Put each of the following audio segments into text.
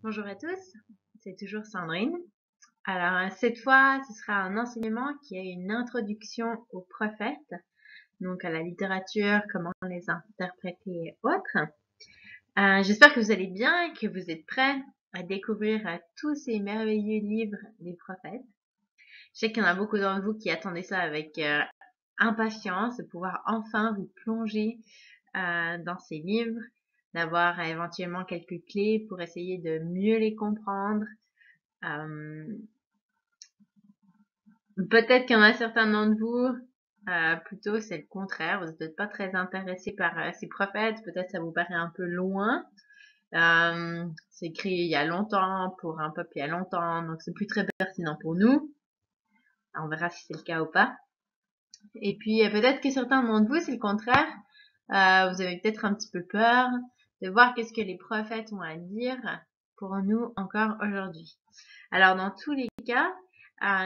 Bonjour à tous, c'est toujours Sandrine. Alors, cette fois, ce sera un enseignement qui est une introduction aux prophètes, donc à la littérature, comment les interpréter et autres. J'espère que vous allez bien et que vous êtes prêts à découvrir tous ces merveilleux livres des prophètes. Je sais qu'il y en a beaucoup d'entre vous qui attendaient ça avec impatience, de pouvoir enfin vous plonger dans ces livres, d'avoir éventuellement quelques clés pour essayer de mieux les comprendre. Peut-être qu'il y en a certains d'entre vous, plutôt c'est le contraire, vous n'êtes pas très intéressés par ces prophètes, peut-être ça vous paraît un peu loin. C'est écrit il y a longtemps, pour un peuple il y a longtemps, donc c'est plus très pertinent pour nous. On verra si c'est le cas ou pas. Et puis peut-être que certains d'entre vous, c'est le contraire. Vous avez peut-être un petit peu peur de voir qu'est-ce que les prophètes ont à dire pour nous encore aujourd'hui. Alors dans tous les cas,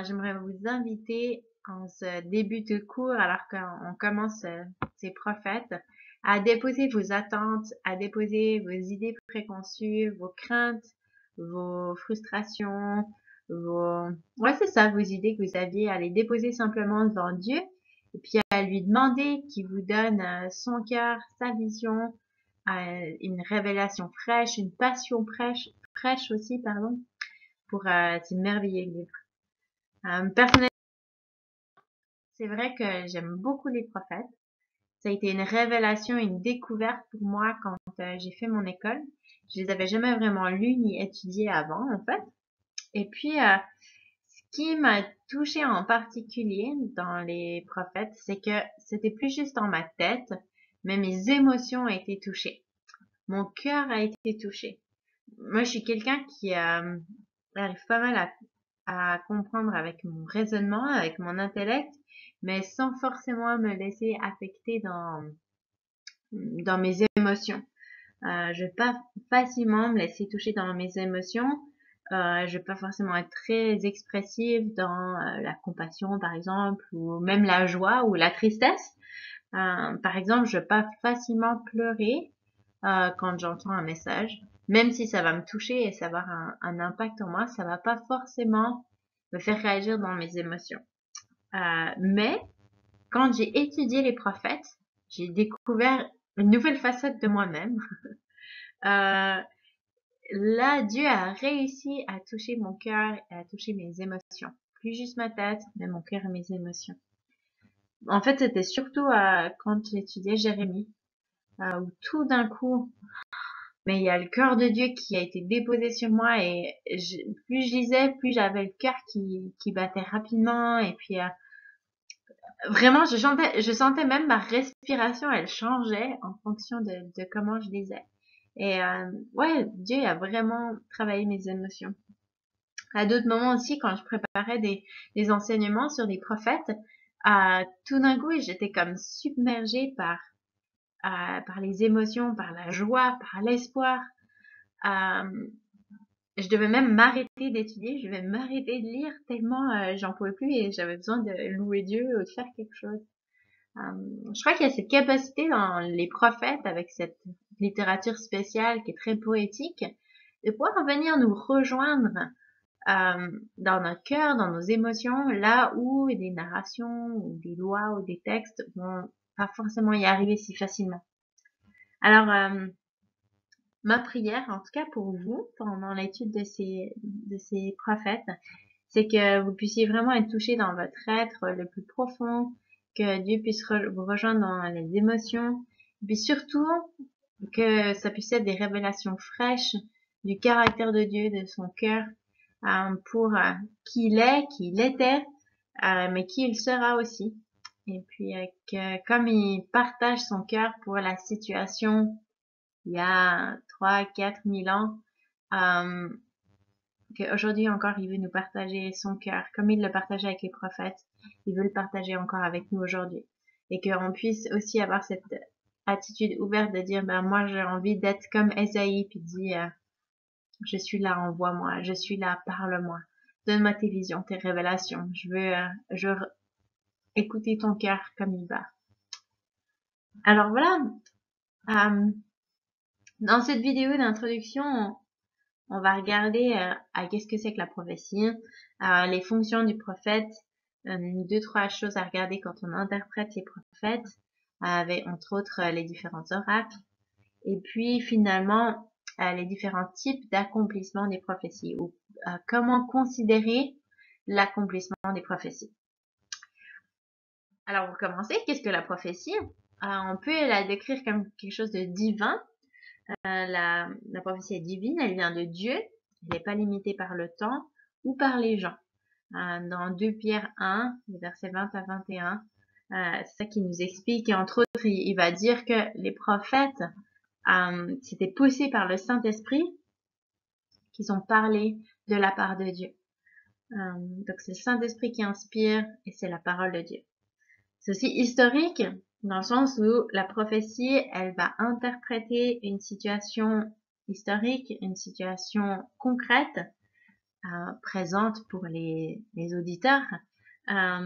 j'aimerais vous inviter en ce début de cours, alors qu'on commence ces prophètes, à déposer vos attentes, à déposer vos idées préconçues, vos craintes, vos frustrations, ouais, c'est ça, vos idées que vous aviez, à les déposer simplement devant Dieu, et puis à lui demander qu'il vous donne son cœur, sa vision, une révélation fraîche, une passion fraîche aussi, pardon, pour ces merveilleux livres. Personnellement, c'est vrai que j'aime beaucoup les prophètes. Ça a été une révélation, une découverte pour moi quand j'ai fait mon école. Je les avais jamais vraiment lus ni étudiés avant, en fait. Et puis, ce qui m'a touchée en particulier dans les prophètes, c'est que c'était plus juste dans ma tête, mais mes émotions ont été touchées. Mon cœur a été touché. Moi, je suis quelqu'un qui arrive pas mal à comprendre avec mon raisonnement, avec mon intellect, mais sans forcément me laisser affecter dans mes émotions. Je vais pas facilement me laisser toucher dans mes émotions. Je vais pas forcément être très expressive dans la compassion, par exemple, ou même la joie ou la tristesse. Par exemple, je vais pas facilement pleurer quand j'entends un message, même si ça va me toucher et ça va avoir un impact en moi, ça va pas forcément me faire réagir dans mes émotions. Mais quand j'ai étudié les prophètes, j'ai découvert une nouvelle facette de moi-même. Euh, Là, Dieu a réussi à toucher mon cœur et à toucher mes émotions. Plus juste ma tête, mais mon cœur et mes émotions. En fait, c'était surtout quand j'étudiais Jérémie, où tout d'un coup, mais il y a le cœur de Dieu qui a été déposé sur moi et plus je lisais, plus j'avais le cœur qui battait rapidement et puis vraiment je sentais même ma respiration, elle changeait en fonction de comment je lisais. Et ouais, Dieu a vraiment travaillé mes émotions. À d'autres moments aussi, quand je préparais des enseignements sur des prophètes, tout d'un coup, j'étais comme submergée par les émotions, par la joie, par l'espoir. Euh, je devais même m'arrêter d'étudier, je devais m'arrêter de lire tellement j'en pouvais plus et j'avais besoin de louer Dieu ou de faire quelque chose. Je crois qu'il y a cette capacité dans les prophètes avec cette littérature spéciale qui est très poétique de pouvoir venir nous rejoindre dans notre cœur, dans nos émotions, là où des narrations ou des lois ou des textes vont pas forcément y arriver si facilement. Alors, ma prière, en tout cas pour vous, pendant l'étude de ces prophètes, c'est que vous puissiez vraiment être touchés dans votre être le plus profond, que Dieu puisse vous rejoindre dans les émotions, et puis surtout que ça puisse être des révélations fraîches du caractère de Dieu, de son cœur, pour qui il est, qui il était, mais qui il sera aussi. Et puis que comme il partage son cœur pour la situation il y a 3 4 000 ans, euh, qu'aujourd'hui encore il veut nous partager son cœur, comme il le partageait avec les prophètes, il veut le partager encore avec nous aujourd'hui. Et qu'on puisse aussi avoir cette attitude ouverte de dire, ben moi j'ai envie d'être comme Esaïe, puis dire, je suis là, envoie-moi, je suis là, parle-moi, donne-moi tes visions, tes révélations, je veux écouter ton cœur comme il va. Alors voilà, dans cette vidéo d'introduction, on va regarder à qu'est-ce que c'est que la prophétie, les fonctions du prophète, deux, trois choses à regarder quand on interprète les prophètes, avec entre autres les différents oracles, et puis finalement les différents types d'accomplissement des prophéties, ou comment considérer l'accomplissement des prophéties. Alors pour commencer, qu'est-ce que la prophétie? On peut la décrire comme quelque chose de divin. La prophétie est divine, elle vient de Dieu, elle n'est pas limitée par le temps ou par les gens. Dans 2 Pierre 1, versets 20 à 21, c'est ça qui nous explique, et entre autres, il va dire que les prophètes, c'était poussé par le Saint-Esprit qu'ils ont parlé de la part de Dieu. Donc c'est le Saint-Esprit qui inspire et c'est la parole de Dieu. C'est aussi historique dans le sens où la prophétie, elle va interpréter une situation historique, une situation concrète, présente pour les auditeurs, à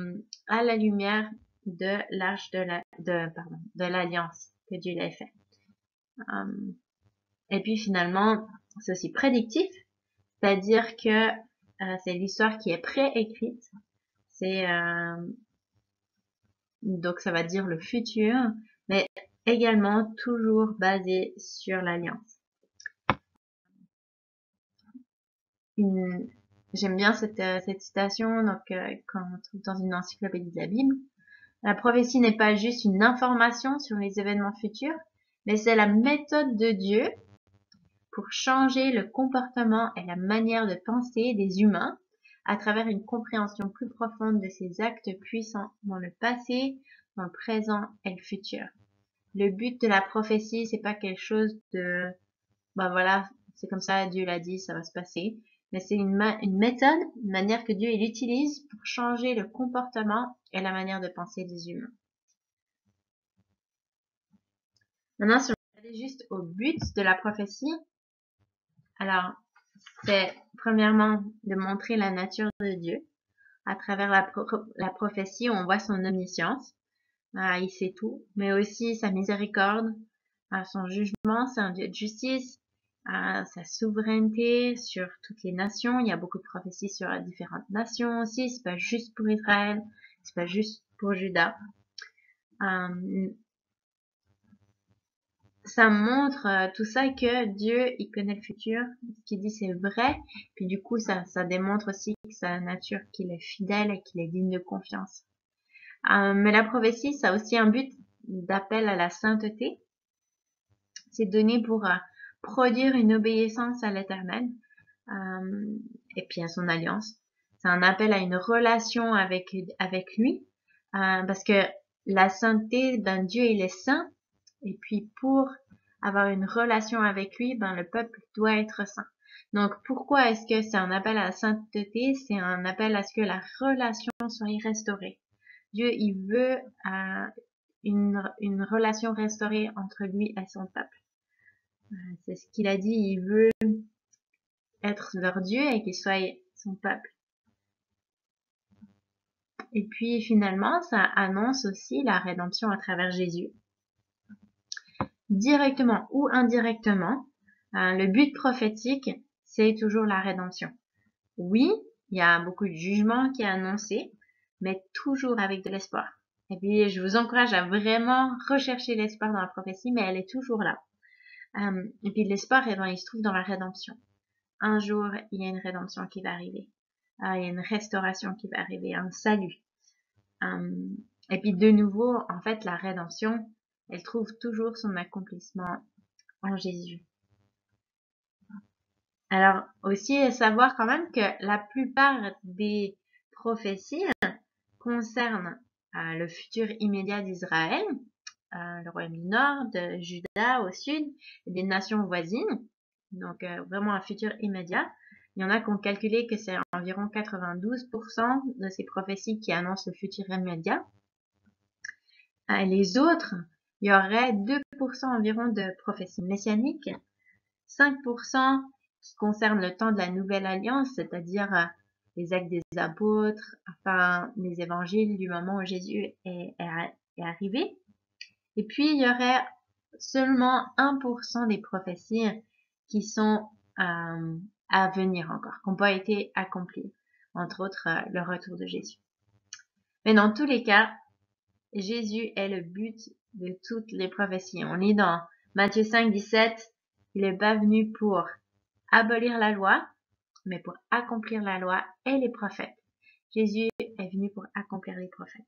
la lumière de l'arche de l'alliance que Dieu l'a fait. Et puis finalement, c'est aussi prédictif, c'est-à-dire que c'est l'histoire qui est préécrite. C'est donc ça va dire le futur, mais également toujours basé sur l'alliance. J'aime bien cette citation, donc qu'on trouve dans une encyclopédie de la Bible. La prophétie n'est pas juste une information sur les événements futurs, mais c'est la méthode de Dieu pour changer le comportement et la manière de penser des humains à travers une compréhension plus profonde de ses actes puissants dans le passé, dans le présent et le futur. Le but de la prophétie, c'est pas quelque chose de, voilà, c'est comme ça, Dieu l'a dit, ça va se passer. Mais c'est une méthode, une manière que Dieu il utilise pour changer le comportement et la manière de penser des humains. Maintenant, si on regarde juste au but de la prophétie, alors, c'est premièrement de montrer la nature de Dieu. À travers la prophétie, on voit son omniscience. Il sait tout, mais aussi sa miséricorde, son jugement, c'est un Dieu de justice, sa souveraineté sur toutes les nations. Il y a beaucoup de prophéties sur les différentes nations aussi. C'est pas juste pour Israël, c'est pas juste pour Juda. Ça montre tout ça que Dieu, il connaît le futur, ce qu'il dit c'est vrai, puis du coup ça démontre aussi que sa nature, qu'il est fidèle et qu'il est digne de confiance. Mais la prophétie, ça a aussi un but d'appel à la sainteté. C'est donné pour produire une obéissance à l'Éternel et puis à son alliance. C'est un appel à une relation avec lui, parce que la sainteté, Dieu il est saint, et puis pour avoir une relation avec lui, le peuple doit être saint. Donc pourquoi est-ce que c'est un appel à la sainteté? C'est un appel à ce que la relation soit restaurée. Dieu il veut une relation restaurée entre lui et son peuple. C'est ce qu'il a dit, il veut être leur Dieu et qu'il soit son peuple. Et puis finalement, ça annonce aussi la rédemption à travers Jésus. Directement ou indirectement, le but prophétique, c'est toujours la rédemption. Oui, il y a beaucoup de jugements qui est annoncé, mais toujours avec de l'espoir. Et puis je vous encourage à vraiment rechercher l'espoir dans la prophétie, mais elle est toujours là. Et puis l'espoir, il se trouve dans la rédemption. Un jour, il y a une rédemption qui va arriver. Il y a une restauration qui va arriver, un salut. Et puis de nouveau, en fait, la rédemption, elle trouve toujours son accomplissement en Jésus. Alors aussi, savoir quand même que la plupart des prophéties concernent le futur immédiat d'Israël, le royaume du Nord, de Juda au sud, et des nations voisines. Donc vraiment un futur immédiat. Il y en a qui ont calculé que c'est environ 92% de ces prophéties qui annoncent le futur immédiat. Les autres, il y aurait 2% environ de prophéties messianiques, 5% qui concernent le temps de la nouvelle alliance, c'est-à-dire les actes des apôtres, enfin les évangiles du moment où Jésus est arrivé. Et puis il y aurait seulement 1% des prophéties qui sont à venir encore, qui n'ont pas été accomplis, entre autres le retour de Jésus. Mais dans tous les cas, Jésus est le but de toutes les prophéties. On lit dans Matthieu 5, 17, il n'est pas venu pour abolir la loi, mais pour accomplir la loi et les prophètes. Jésus est venu pour accomplir les prophètes.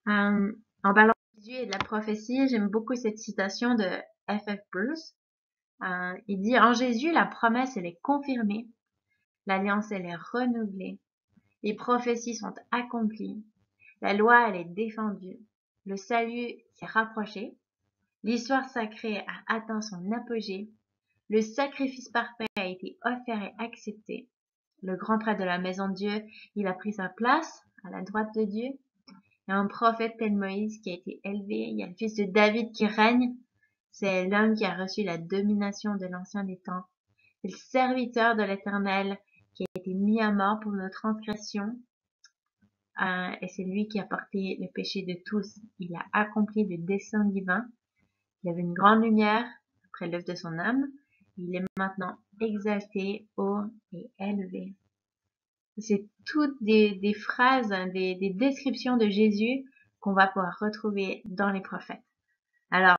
En parlant de Jésus et de la prophétie, j'aime beaucoup cette citation de F.F. Bruce. Il dit, en Jésus, la promesse, elle est confirmée, l'alliance, elle est renouvelée, les prophéties sont accomplies, la loi, elle est défendue, le salut s'est rapproché, l'histoire sacrée a atteint son apogée, le sacrifice parfait a été offert et accepté, le grand prêtre de la maison de Dieu, il a pris sa place à la droite de Dieu, il y a un prophète tel Moïse qui a été élevé, il y a le fils de David qui règne, c'est l'homme qui a reçu la domination de l'ancien des temps. C'est le serviteur de l'Éternel qui a été mis à mort pour nos transgressions. Et c'est lui qui a porté le péché de tous. Il a accompli le dessein divin. Il avait une grande lumière après l'œuvre de son âme. Il est maintenant exalté, haut et élevé. C'est toutes des phrases, des descriptions de Jésus qu'on va pouvoir retrouver dans les prophètes. Alors,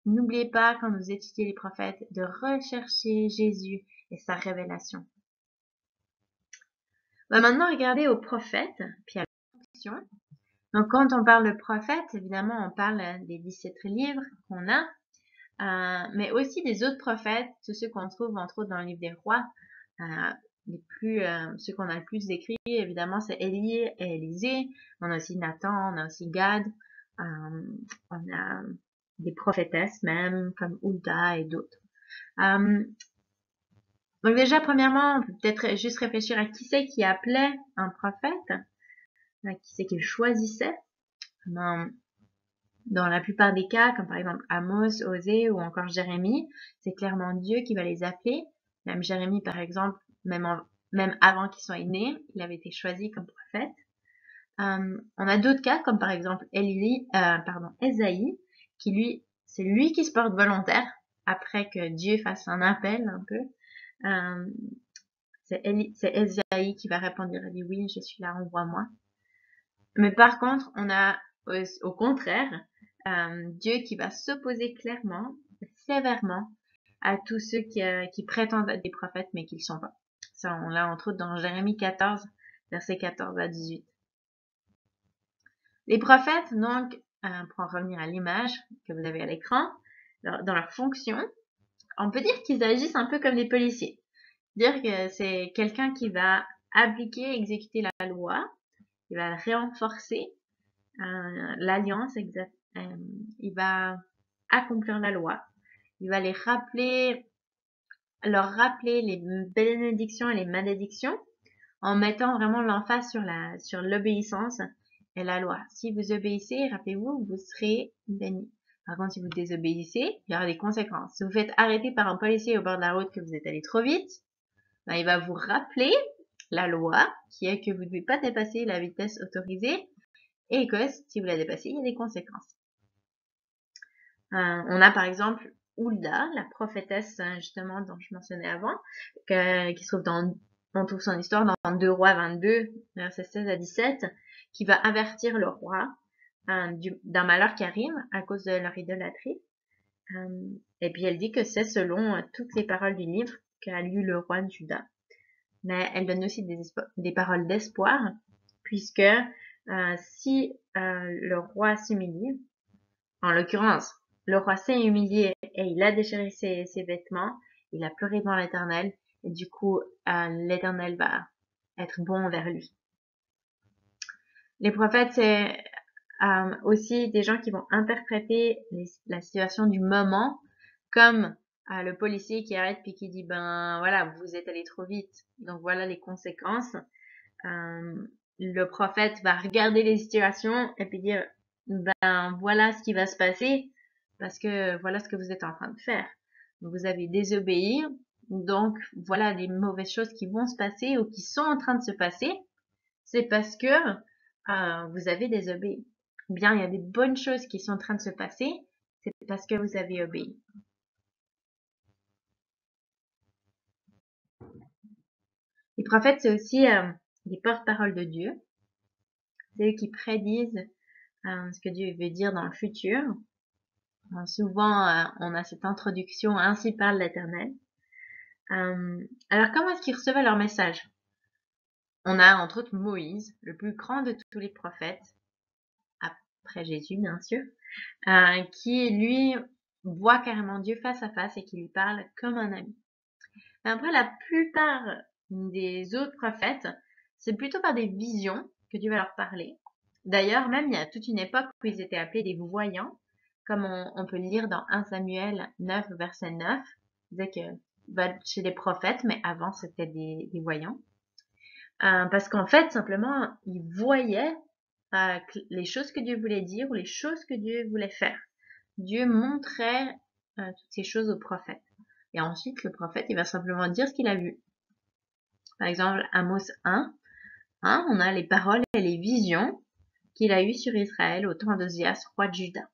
n'oubliez pas, quand vous étudiez les prophètes, de rechercher Jésus et sa révélation. On va maintenant regarder aux prophètes, puis à la fonction. Donc, quand on parle de prophètes, évidemment, on parle des 17 livres qu'on a, mais aussi des autres prophètes, tous ceux qu'on trouve, entre autres, dans le livre des rois. Ceux qu'on a le plus décrits, évidemment, c'est Élie et Élisée. On a aussi Nathan, on a aussi Gad. On a des prophétesses même, comme Hulda et d'autres. Donc déjà, premièrement, on peut peut-être juste réfléchir à qui c'est qui appelait un prophète, à qui c'est qu'il choisissait. Dans la plupart des cas, comme par exemple Amos, Osée ou encore Jérémie, c'est clairement Dieu qui va les appeler. Même Jérémie, par exemple, même avant qu'il soit né, il avait été choisi comme prophète. On a d'autres cas, comme par exemple Ésaïe, qui lui, c'est lui qui se porte volontaire, après que Dieu fasse un appel un peu. C'est Ésaïe qui va répondre, il dit oui, je suis là, envoie-moi. Mais par contre, on a au contraire Dieu qui va s'opposer clairement, sévèrement, à tous ceux qui prétendent être des prophètes mais qui ne le sont pas. Ça, on l'a entre autres dans Jérémie 14, versets 14 à 18. Les prophètes, donc, pour en revenir à l'image que vous avez à l'écran, dans leur fonction, on peut dire qu'ils agissent un peu comme des policiers. Dire que c'est quelqu'un qui va appliquer, exécuter la loi, il va renforcer l'alliance, il va accomplir la loi, il va leur rappeler les bénédictions et les malédictions en mettant vraiment l'emphase sur l'obéissance et la loi. Si vous obéissez, rappelez-vous, vous serez bénis. Par contre, si vous désobéissez, il y aura des conséquences. Si vous faites arrêter par un policier au bord de la route que vous êtes allé trop vite, ben, il va vous rappeler la loi qui est que vous ne devez pas dépasser la vitesse autorisée et que si vous la dépassez, il y a des conséquences. On a par exemple Hulda, la prophétesse justement dont je mentionnais avant, qui se trouve on trouve son histoire dans 2 Rois 22, versets 16 à 17, qui va avertir le roi d'un malheur qui arrive à cause de leur idolâtrie. Et puis elle dit que c'est selon toutes les paroles du livre qu'a lu le roi de Juda. Mais elle donne aussi des paroles d'espoir, puisque si le roi s'humilie, en l'occurrence, le roi s'est humilié et il a déchiré ses vêtements, il a pleuré devant l'Éternel, et du coup, l'Éternel va être bon envers lui. Les prophètes, c'est aussi des gens qui vont interpréter la situation du moment comme le policier qui arrête puis qui dit ben voilà, vous êtes allé trop vite, donc voilà les conséquences. Le prophète va regarder les situations et puis dire ben voilà ce qui va se passer parce que voilà ce que vous êtes en train de faire. Vous avez désobéi, donc voilà les mauvaises choses qui vont se passer ou qui sont en train de se passer. C'est parce que vous avez désobéi. Bien, il y a des bonnes choses qui sont en train de se passer, c'est parce que vous avez obéi. Les prophètes, c'est aussi des porte-paroles de Dieu. C'est eux qui prédisent ce que Dieu veut dire dans le futur. Souvent, on a cette introduction, ainsi parle l'Éternel. Alors, comment est-ce qu'ils recevaient leur message? On a entre autres Moïse, le plus grand de tous les prophètes, après Jésus bien sûr, qui lui voit carrément Dieu face à face et qui lui parle comme un ami. Après, la plupart des autres prophètes, c'est plutôt par des visions que Dieu va leur parler. D'ailleurs, même il y a toute une époque où ils étaient appelés des voyants, comme on peut le lire dans 1 Samuel 9, verset 9. Il disait que chez les prophètes, mais avant c'était des voyants. Parce qu'en fait, simplement, ils voyaient les choses que Dieu voulait dire ou les choses que Dieu voulait faire. Dieu montrait toutes ces choses au prophète. Et ensuite, le prophète, il va simplement dire ce qu'il a vu. Par exemple, Amos 1, on a les paroles et les visions qu'il a eues sur Israël au temps d'Ozias, roi de Juda.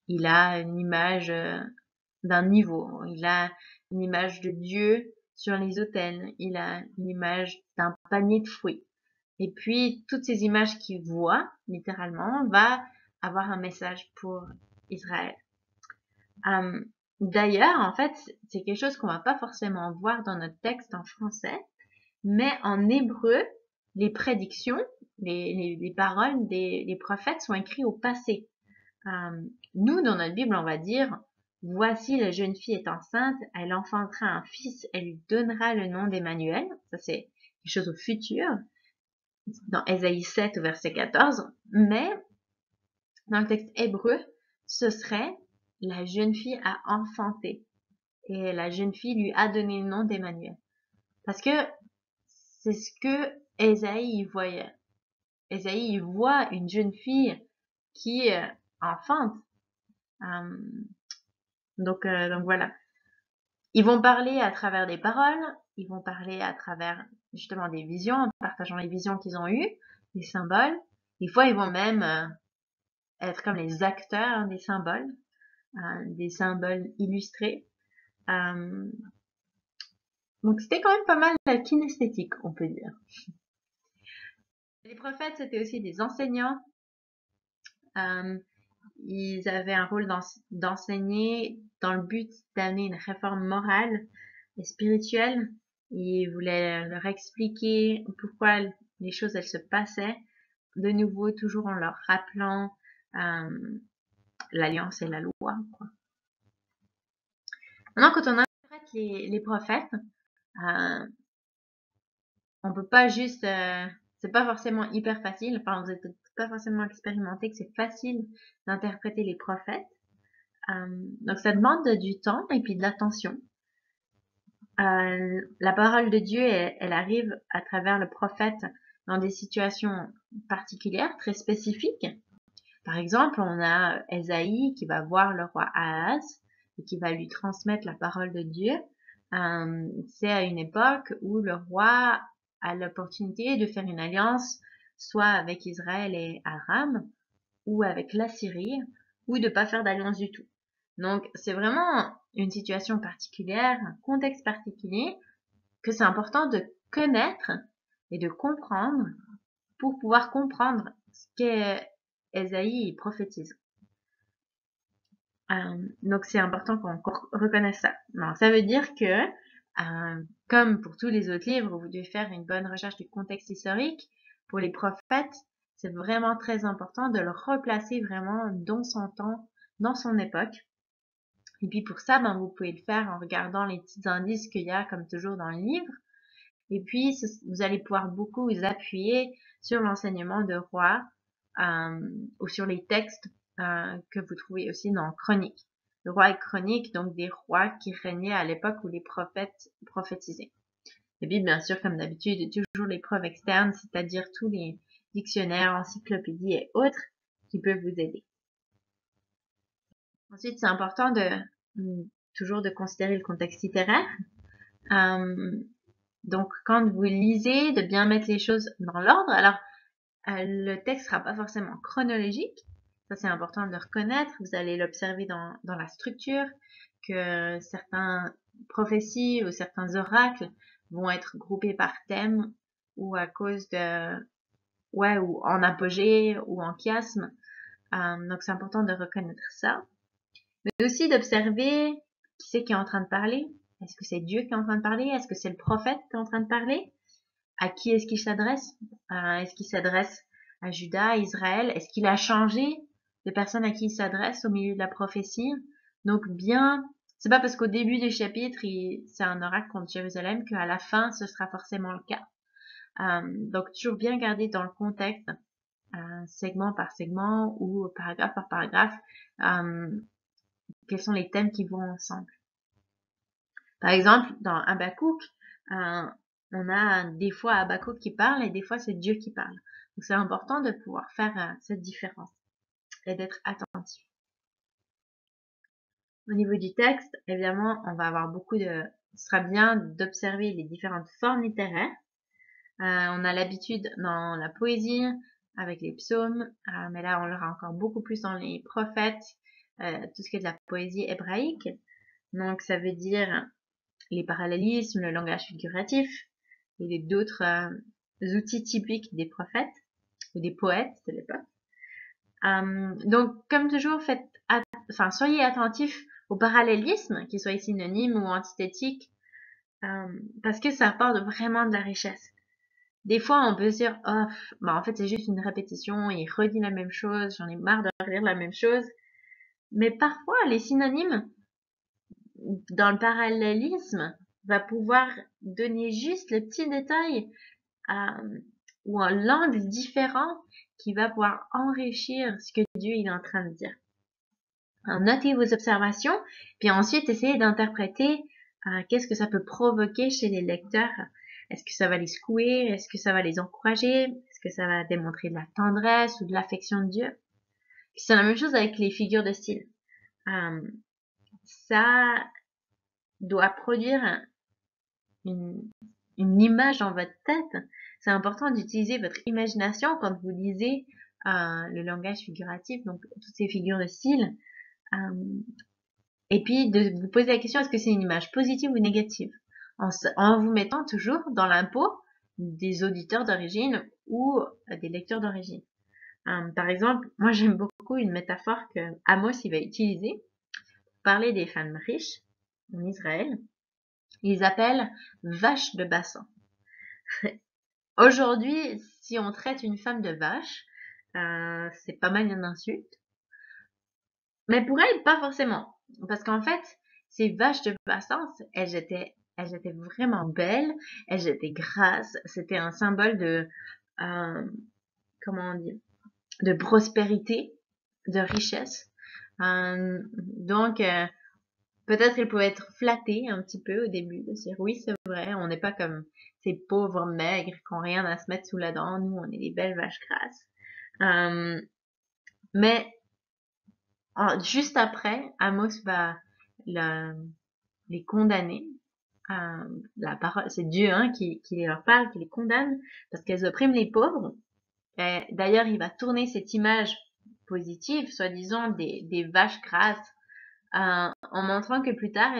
Il a une image d'un niveau, il a une image de Dieu sur les autels, il a une image d'un panier de fruits. Et puis, toutes ces images qu'il voit, littéralement, va avoir un message pour Israël. D'ailleurs, en fait, c'est quelque chose qu'on va pas forcément voir dans notre texte en français, mais en hébreu, les prédictions, les paroles des prophètes sont écrites au passé. Nous, dans notre Bible, on va dire, voici la jeune fille est enceinte, elle enfantera un fils, elle lui donnera le nom d'Emmanuel. Ça, c'est quelque chose au futur, dans Ésaïe 7, verset 14. Mais, dans le texte hébreu, ce serait la jeune fille a enfanté. Et la jeune fille lui a donné le nom d'Emmanuel. Parce que c'est ce que Ésaïe voyait. Ésaïe voit une jeune fille qui enfante. Donc voilà. Ils vont parler à travers des paroles, ils vont parler à travers justement des visions, en partageant les visions qu'ils ont eues, des symboles. Des fois, ils vont même être comme les acteurs des symboles illustrés. Donc c'était quand même pas mal kinesthétique, on peut dire. Les prophètes, c'était aussi des enseignants. Ils avaient un rôle d'enseigner dans le but d'amener une réforme morale et spirituelle. Ils voulaient leur expliquer pourquoi les choses elles se passaient. De nouveau, toujours en leur rappelant l'alliance et la loi. Quoi. Maintenant, quand on interprète les prophètes, on peut pas juste, c'est pas forcément hyper facile. Enfin, vous êtes pas forcément expérimenté que c'est facile d'interpréter les prophètes. Donc ça demande du temps et puis de l'attention. La parole de Dieu, elle arrive à travers le prophète dans des situations particulières, très spécifiques. Par exemple, on a Ésaïe qui va voir le roi Ahaz et qui va lui transmettre la parole de Dieu. C'est à une époque où le roi a l'opportunité de faire une alliance soit avec Israël et Aram ou avec l'Assyrie ou de pas faire d'alliance du tout. Donc c'est vraiment une situation particulière, un contexte particulier que c'est important de connaître et de comprendre pour pouvoir comprendre ce qu'est Ésaïe prophétise. Donc c'est important qu'on reconnaisse ça. Alors, ça veut dire que, comme pour tous les autres livres, vous devez faire une bonne recherche du contexte historique. Pour les prophètes, c'est vraiment très important de le replacer vraiment dans son temps, dans son époque. Et puis pour ça, vous pouvez le faire en regardant les petits indices qu'il y a, comme toujours dans le livre. Et puis, vous allez pouvoir beaucoup vous appuyer sur l'enseignement de rois ou sur les textes que vous trouvez aussi dans Chroniques. Le roi et Chroniques, donc des rois qui régnaient à l'époque où les prophètes prophétisaient. Et puis, bien sûr, comme d'habitude, toujours les preuves externes, c'est-à-dire tous les dictionnaires, encyclopédies et autres qui peuvent vous aider. Ensuite, c'est important toujours de considérer le contexte littéraire. Donc, quand vous lisez, de bien mettre les choses dans l'ordre. Alors, le texte sera pas forcément chronologique. Ça, c'est important de le reconnaître. Vous allez l'observer dans la structure. que certaines prophéties ou certains oracles vont être groupés par thème ou à cause de, ouais, ou en apogée ou en chiasme. Donc c'est important de reconnaître ça. Mais aussi d'observer qui c'est qui est en train de parler. Est-ce que c'est Dieu qui est en train de parler? Est-ce que c'est le prophète qui est en train de parler? À qui est-ce qu'il s'adresse? Est-ce qu'il s'adresse à Juda, à Israël? Est-ce qu'il a changé de personnes à qui il s'adresse au milieu de la prophétie? Donc bien, c'est pas parce qu'au début du chapitre, c'est un oracle contre Jérusalem qu'à la fin, ce sera forcément le cas. Donc toujours bien garder dans le contexte, segment par segment ou paragraphe par paragraphe, quels sont les thèmes qui vont ensemble. Par exemple, dans Habakkuk, on a des fois Habakkuk qui parle et des fois c'est Dieu qui parle. Donc c'est important de pouvoir faire cette différence et d'être attentif. Au niveau du texte, évidemment, on va avoir ce sera bien d'observer les différentes formes littéraires. On a l'habitude dans la poésie avec les psaumes, mais là on l'aura encore beaucoup plus dans les prophètes, tout ce qui est de la poésie hébraïque. Donc ça veut dire les parallélismes, le langage figuratif et d'autres outils typiques des prophètes ou des poètes de l'époque. Donc comme toujours, soyez attentifs au parallélisme, qu'il soit synonyme ou antithétique, parce que ça apporte vraiment de la richesse. Des fois, on peut se dire, oh, bah en fait, c'est juste une répétition, il redit la même chose, j'en ai marre de lire la même chose. Mais parfois, les synonymes, dans le parallélisme, va pouvoir donner juste le petit détail ou un langue différent qui va pouvoir enrichir ce que Dieu est en train de dire. Alors, notez vos observations, puis ensuite essayez d'interpréter qu'est-ce que ça peut provoquer chez les lecteurs. Est-ce que ça va les secouer? Est-ce que ça va les encourager? Est-ce que ça va démontrer de la tendresse ou de l'affection de Dieu? C'est la même chose avec les figures de style. Ça doit produire une image dans votre tête. C'est important d'utiliser votre imagination quand vous lisez le langage figuratif, donc toutes ces figures de style. Et puis de vous poser la question, est-ce que c'est une image positive ou négative? En vous mettant toujours dans l'impôt des auditeurs d'origine ou des lecteurs d'origine. Par exemple, moi j'aime beaucoup une métaphore que Amos il va utiliser pour parler des femmes riches en Israël. Ils appellent vaches de bassin. Aujourd'hui, si on traite une femme de vache, c'est pas mal une insulte. Mais pour elle, pas forcément. Parce qu'en fait, ces vaches de bassin, elles étaient vraiment belles, elles étaient grasses, c'était un symbole de, comment on dit, de prospérité, de richesse. Donc, peut-être qu'elles pouvaient être flattées un petit peu au début, de dire oui, c'est vrai, on n'est pas comme ces pauvres maigres qui n'ont rien à se mettre sous la dent, nous, on est des belles vaches grasses. Mais juste après, Amos va les condamner. La parole, c'est Dieu qui leur parle, qui les condamne parce qu'elles oppriment les pauvres. D'ailleurs, il va tourner cette image positive, soi-disant des vaches grasses, en montrant que plus tard,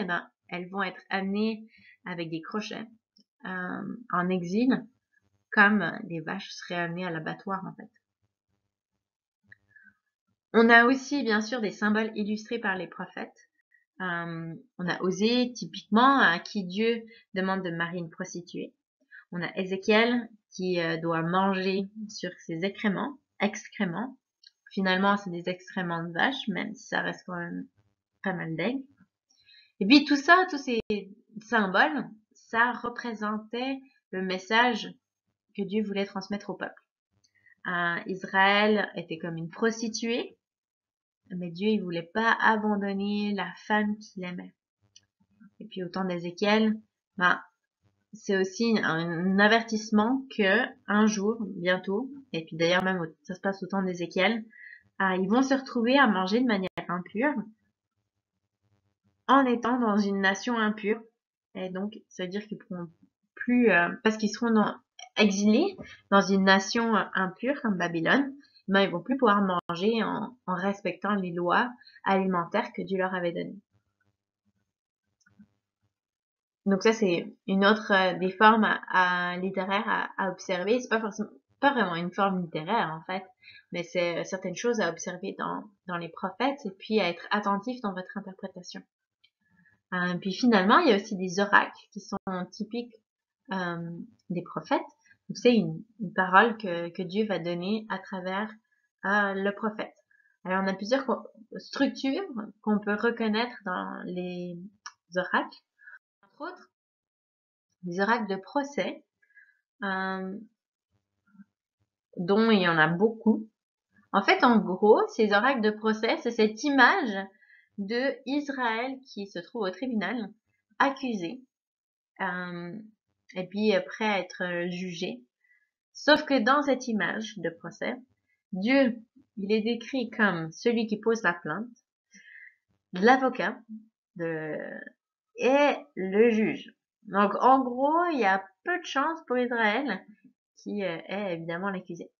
elles vont être amenées avec des crochets en exil, comme les vaches seraient amenées à l'abattoir en fait. On a aussi bien sûr des symboles illustrés par les prophètes. On a Osée, typiquement, à qui Dieu demande de marier une prostituée. On a Ézéchiel qui doit manger sur ses excréments. Finalement, c'est des excréments de vache, même si ça reste quand même pas mal d'aigles. Et puis tout ça, tous ces symboles, ça représentait le message que Dieu voulait transmettre au peuple. Israël était comme une prostituée, mais Dieu, il voulait pas abandonner la femme qu'il aimait. Et puis au temps d'Ézéchiel, c'est aussi un avertissement que un jour, bientôt, et puis d'ailleurs même ça se passe au temps d'Ézéchiel, ils vont se retrouver à manger de manière impure en étant dans une nation impure. Et donc, ça veut dire qu'ils pourront plus, parce qu'ils seront exilés dans une nation impure comme Babylone, ils vont plus pouvoir manger en respectant les lois alimentaires que Dieu leur avait données. Donc ça, c'est une autre des formes littéraires à observer. C'est pas vraiment une forme littéraire en fait, mais c'est certaines choses à observer dans les prophètes et puis à être attentif dans votre interprétation. Puis finalement, il y a aussi des oracles qui sont typiques des prophètes. Donc c'est une parole que Dieu va donner à travers le prophète. Alors on a plusieurs structures qu'on peut reconnaître dans les oracles. Entre autres, des oracles de procès, euh, dont il y en a beaucoup. En fait, en gros, ces oracles de procès, c'est cette image de Israël qui se trouve au tribunal, accusé, euh, et puis prêt à être jugé. Sauf que dans cette image de procès, Dieu, il est décrit comme celui qui pose la plainte, l'avocat de, et le juge. Donc, en gros, il y a peu de chances pour Israël qui est évidemment l'accusé.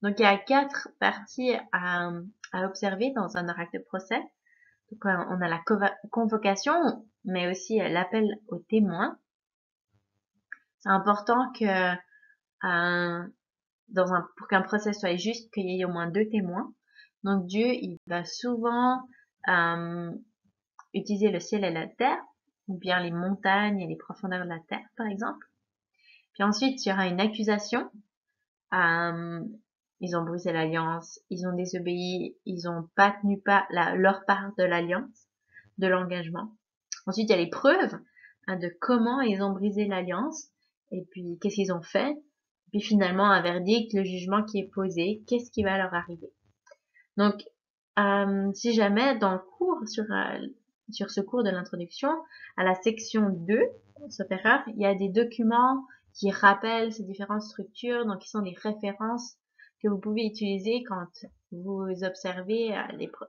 Donc, il y a 4 parties à observer dans un oracle de procès. Donc, on a la convocation, mais aussi l'appel aux témoins. C'est important que pour qu'un procès soit juste, qu'il y ait au moins 2 témoins. Donc, Dieu, il va souvent utiliser le ciel et la terre, ou bien les montagnes et les profondeurs de la terre, par exemple. Puis ensuite, il y aura une accusation. Ils ont brisé l'alliance, ils ont désobéi, ils ont pas tenu leur part de l'alliance, de l'engagement. Ensuite, il y a les preuves de comment ils ont brisé l'alliance, et puis qu'est-ce qu'ils ont fait. Puis finalement, un verdict, le jugement qui est posé, qu'est-ce qui va leur arriver. Donc, si jamais dans le cours, sur ce cours de l'introduction, à la section 2, sauf erreur, il y a des documents qui rappellent ces différentes structures, donc qui sont des références que vous pouvez utiliser quand vous observez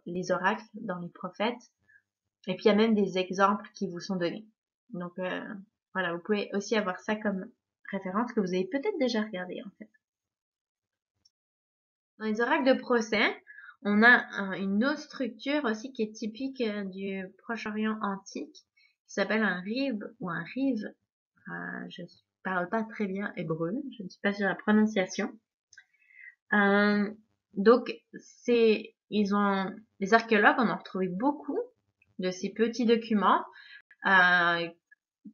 les oracles dans les prophètes. Et puis il y a même des exemples qui vous sont donnés. Donc voilà, vous pouvez aussi avoir ça comme référence que vous avez peut-être déjà regardé en fait. Dans les oracles de procès, on a une autre structure aussi qui est typique du Proche-Orient antique, qui s'appelle un rib ou un riv. Je ne parle pas très bien hébreu, je ne suis pas sur la prononciation. Donc, les archéologues en ont retrouvé beaucoup de ces petits documents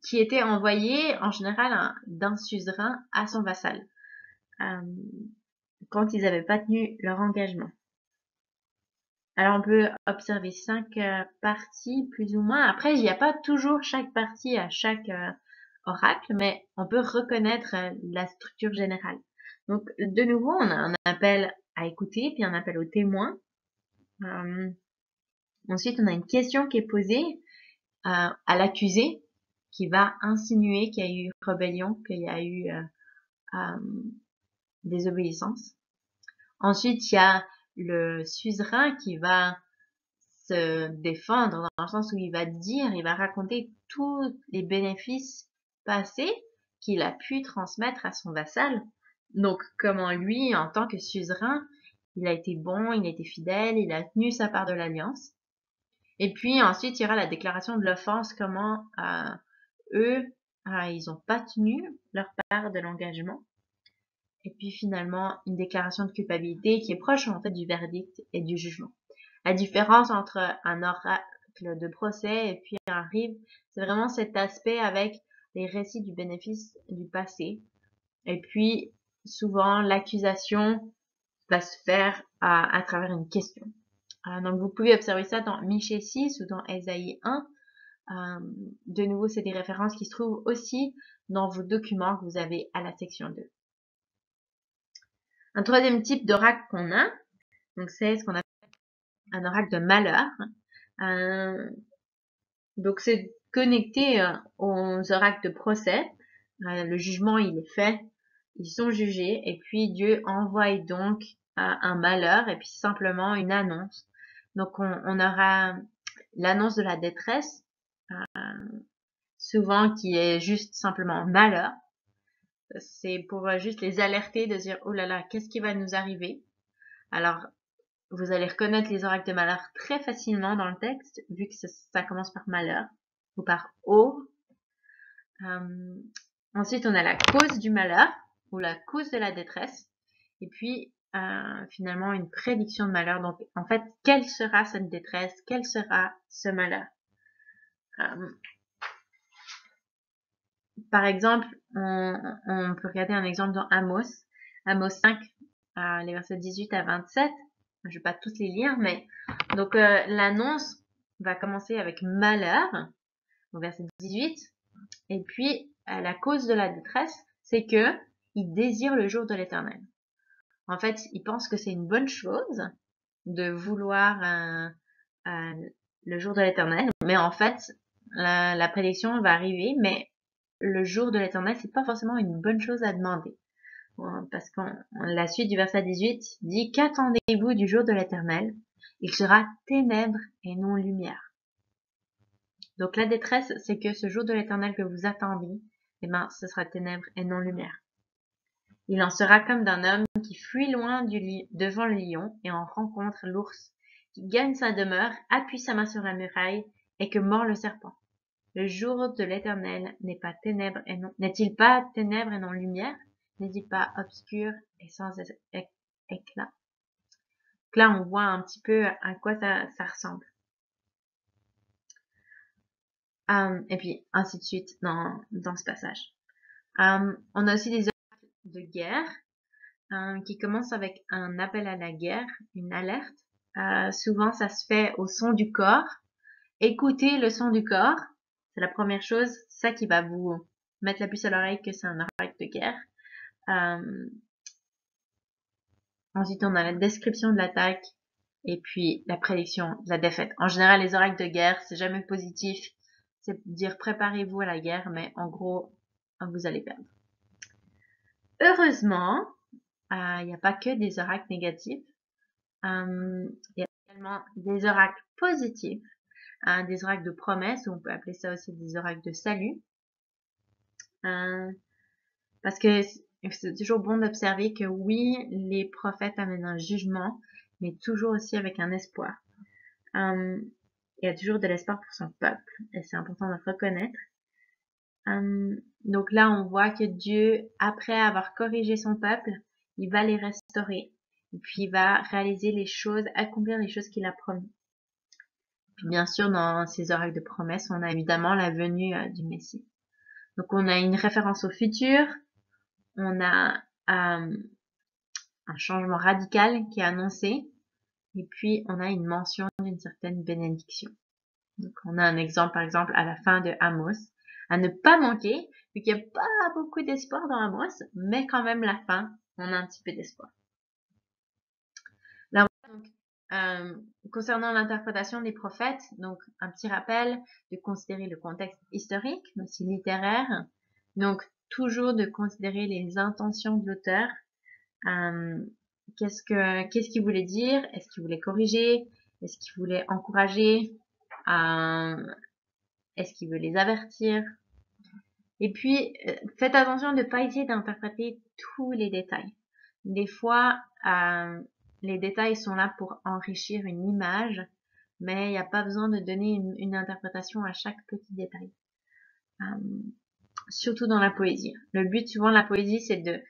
qui étaient envoyés en général d'un suzerain à son vassal quand ils n'avaient pas tenu leur engagement. Alors on peut observer 5 parties plus ou moins. Après, il n'y a pas toujours chaque partie à chaque oracle, mais on peut reconnaître la structure générale. Donc de nouveau, on a un appel à écouter, puis un appel au témoin. Ensuite, on a une question qui est posée à l'accusé, qui va insinuer qu'il y a eu rébellion, qu'il y a eu désobéissance. Ensuite, il y a le suzerain qui va se défendre dans le sens où il va raconter tous les bénéfices passés qu'il a pu transmettre à son vassal. Donc, comment lui, en tant que suzerain, il a été bon, il a été fidèle, il a tenu sa part de l'alliance. Et puis ensuite, il y aura la déclaration de l'offense, comment eux, ils n'ont pas tenu leur part de l'engagement. Et puis finalement, une déclaration de culpabilité qui est proche en fait du verdict et du jugement. La différence entre un oracle de procès et puis un riv, c'est vraiment cet aspect avec les récits du bénéfice du passé. Et puis, souvent, l'accusation va se faire à travers une question. Donc, vous pouvez observer ça dans Michée 6 ou dans Ésaïe 1. De nouveau, c'est des références qui se trouvent aussi dans vos documents que vous avez à la section 2. Un troisième type d'oracle qu'on a, donc c'est ce qu'on appelle un oracle de malheur. Donc c'est connecté aux oracles de procès. Le jugement, il est fait, ils sont jugés, et puis Dieu envoie donc un malheur, et puis simplement une annonce. Donc on aura l'annonce de la détresse, souvent qui est juste simplement malheur. C'est pour juste les alerter de dire, oh là là, qu'est-ce qui va nous arriver? Alors, vous allez reconnaître les oracles de malheur très facilement dans le texte, vu que ça commence par malheur ou par O. Ensuite, on a la cause du malheur ou la cause de la détresse. Et puis, finalement, une prédiction de malheur. Donc, en fait, quelle sera cette détresse? Quel sera ce malheur? Par exemple, on peut regarder un exemple dans Amos. Amos 5, les versets 18 à 27. Je ne vais pas tous les lire, mais donc l'annonce va commencer avec malheur, au verset 18. Et puis, la cause de la détresse, c'est que il désire le jour de l'Éternel. En fait, il pense que c'est une bonne chose de vouloir le jour de l'Éternel, mais en fait, la prédiction va arriver, mais le jour de l'Éternel, c'est pas forcément une bonne chose à demander. Parce que la suite du verset 18 dit: qu'attendez-vous du jour de l'Éternel? Il sera ténèbres et non lumière. Donc la détresse, c'est que ce jour de l'Éternel que vous attendiez, eh ben, ce sera ténèbres et non lumière. Il en sera comme d'un homme qui fuit loin devant le lion et en rencontre l'ours, qui gagne sa demeure, appuie sa main sur la muraille et que mord le serpent. Le jour de l'Éternel n'est-il pas ténèbres et non lumière? N'est-il pas obscur et sans éclat? Donc là, on voit un petit peu à quoi ça ressemble. Et puis, ainsi de suite dans ce passage. On a aussi des oracles de guerre qui commencent avec un appel à la guerre, une alerte. Souvent, ça se fait au son du corps. Écoutez le son du corps. C'est la première chose. C'est ça qui va vous mettre la puce à l'oreille que c'est un oracle de guerre. Ensuite, on a la description de l'attaque et puis la prédiction de la défaite. En général, les oracles de guerre, c'est jamais positif. C'est dire préparez-vous à la guerre, mais en gros, vous allez perdre. Heureusement, il n'y a pas que des oracles négatifs. Il y a également des oracles positifs, des oracles de promesse, ou on peut appeler ça aussi des oracles de salut. Parce que c'est toujours bon d'observer que oui, les prophètes amènent un jugement, mais toujours aussi avec un espoir. Il y a toujours de l'espoir pour son peuple, et c'est important de le reconnaître. Donc là, on voit que Dieu, après avoir corrigé son peuple, il va les restaurer. Et puis il va réaliser les choses, accomplir les choses qu'il a promis. Puis bien sûr, dans ces oracles de promesse, on a évidemment la venue du Messie. Donc on a une référence au futur, on a un changement radical qui est annoncé, et puis on a une mention d'une certaine bénédiction. Donc on a un exemple, par exemple, à la fin de Amos, à ne pas manquer, vu qu'il n'y a pas beaucoup d'espoir dans Amos, mais quand même la fin, on a un petit peu d'espoir. Là, donc, concernant l'interprétation des prophètes, donc un petit rappel de considérer le contexte historique, mais aussi littéraire, donc toujours de considérer les intentions de l'auteur. Qu'est-ce qu'il voulait dire? Est-ce qu'il voulait corriger? Est-ce qu'il voulait encourager? Est-ce qu'il veut les avertir? Et puis, faites attention de ne pas essayer d'interpréter tous les détails. Des fois, les détails sont là pour enrichir une image, mais il n'y a pas besoin de donner une interprétation à chaque petit détail. Surtout dans la poésie. Le but souvent de la poésie, c'est de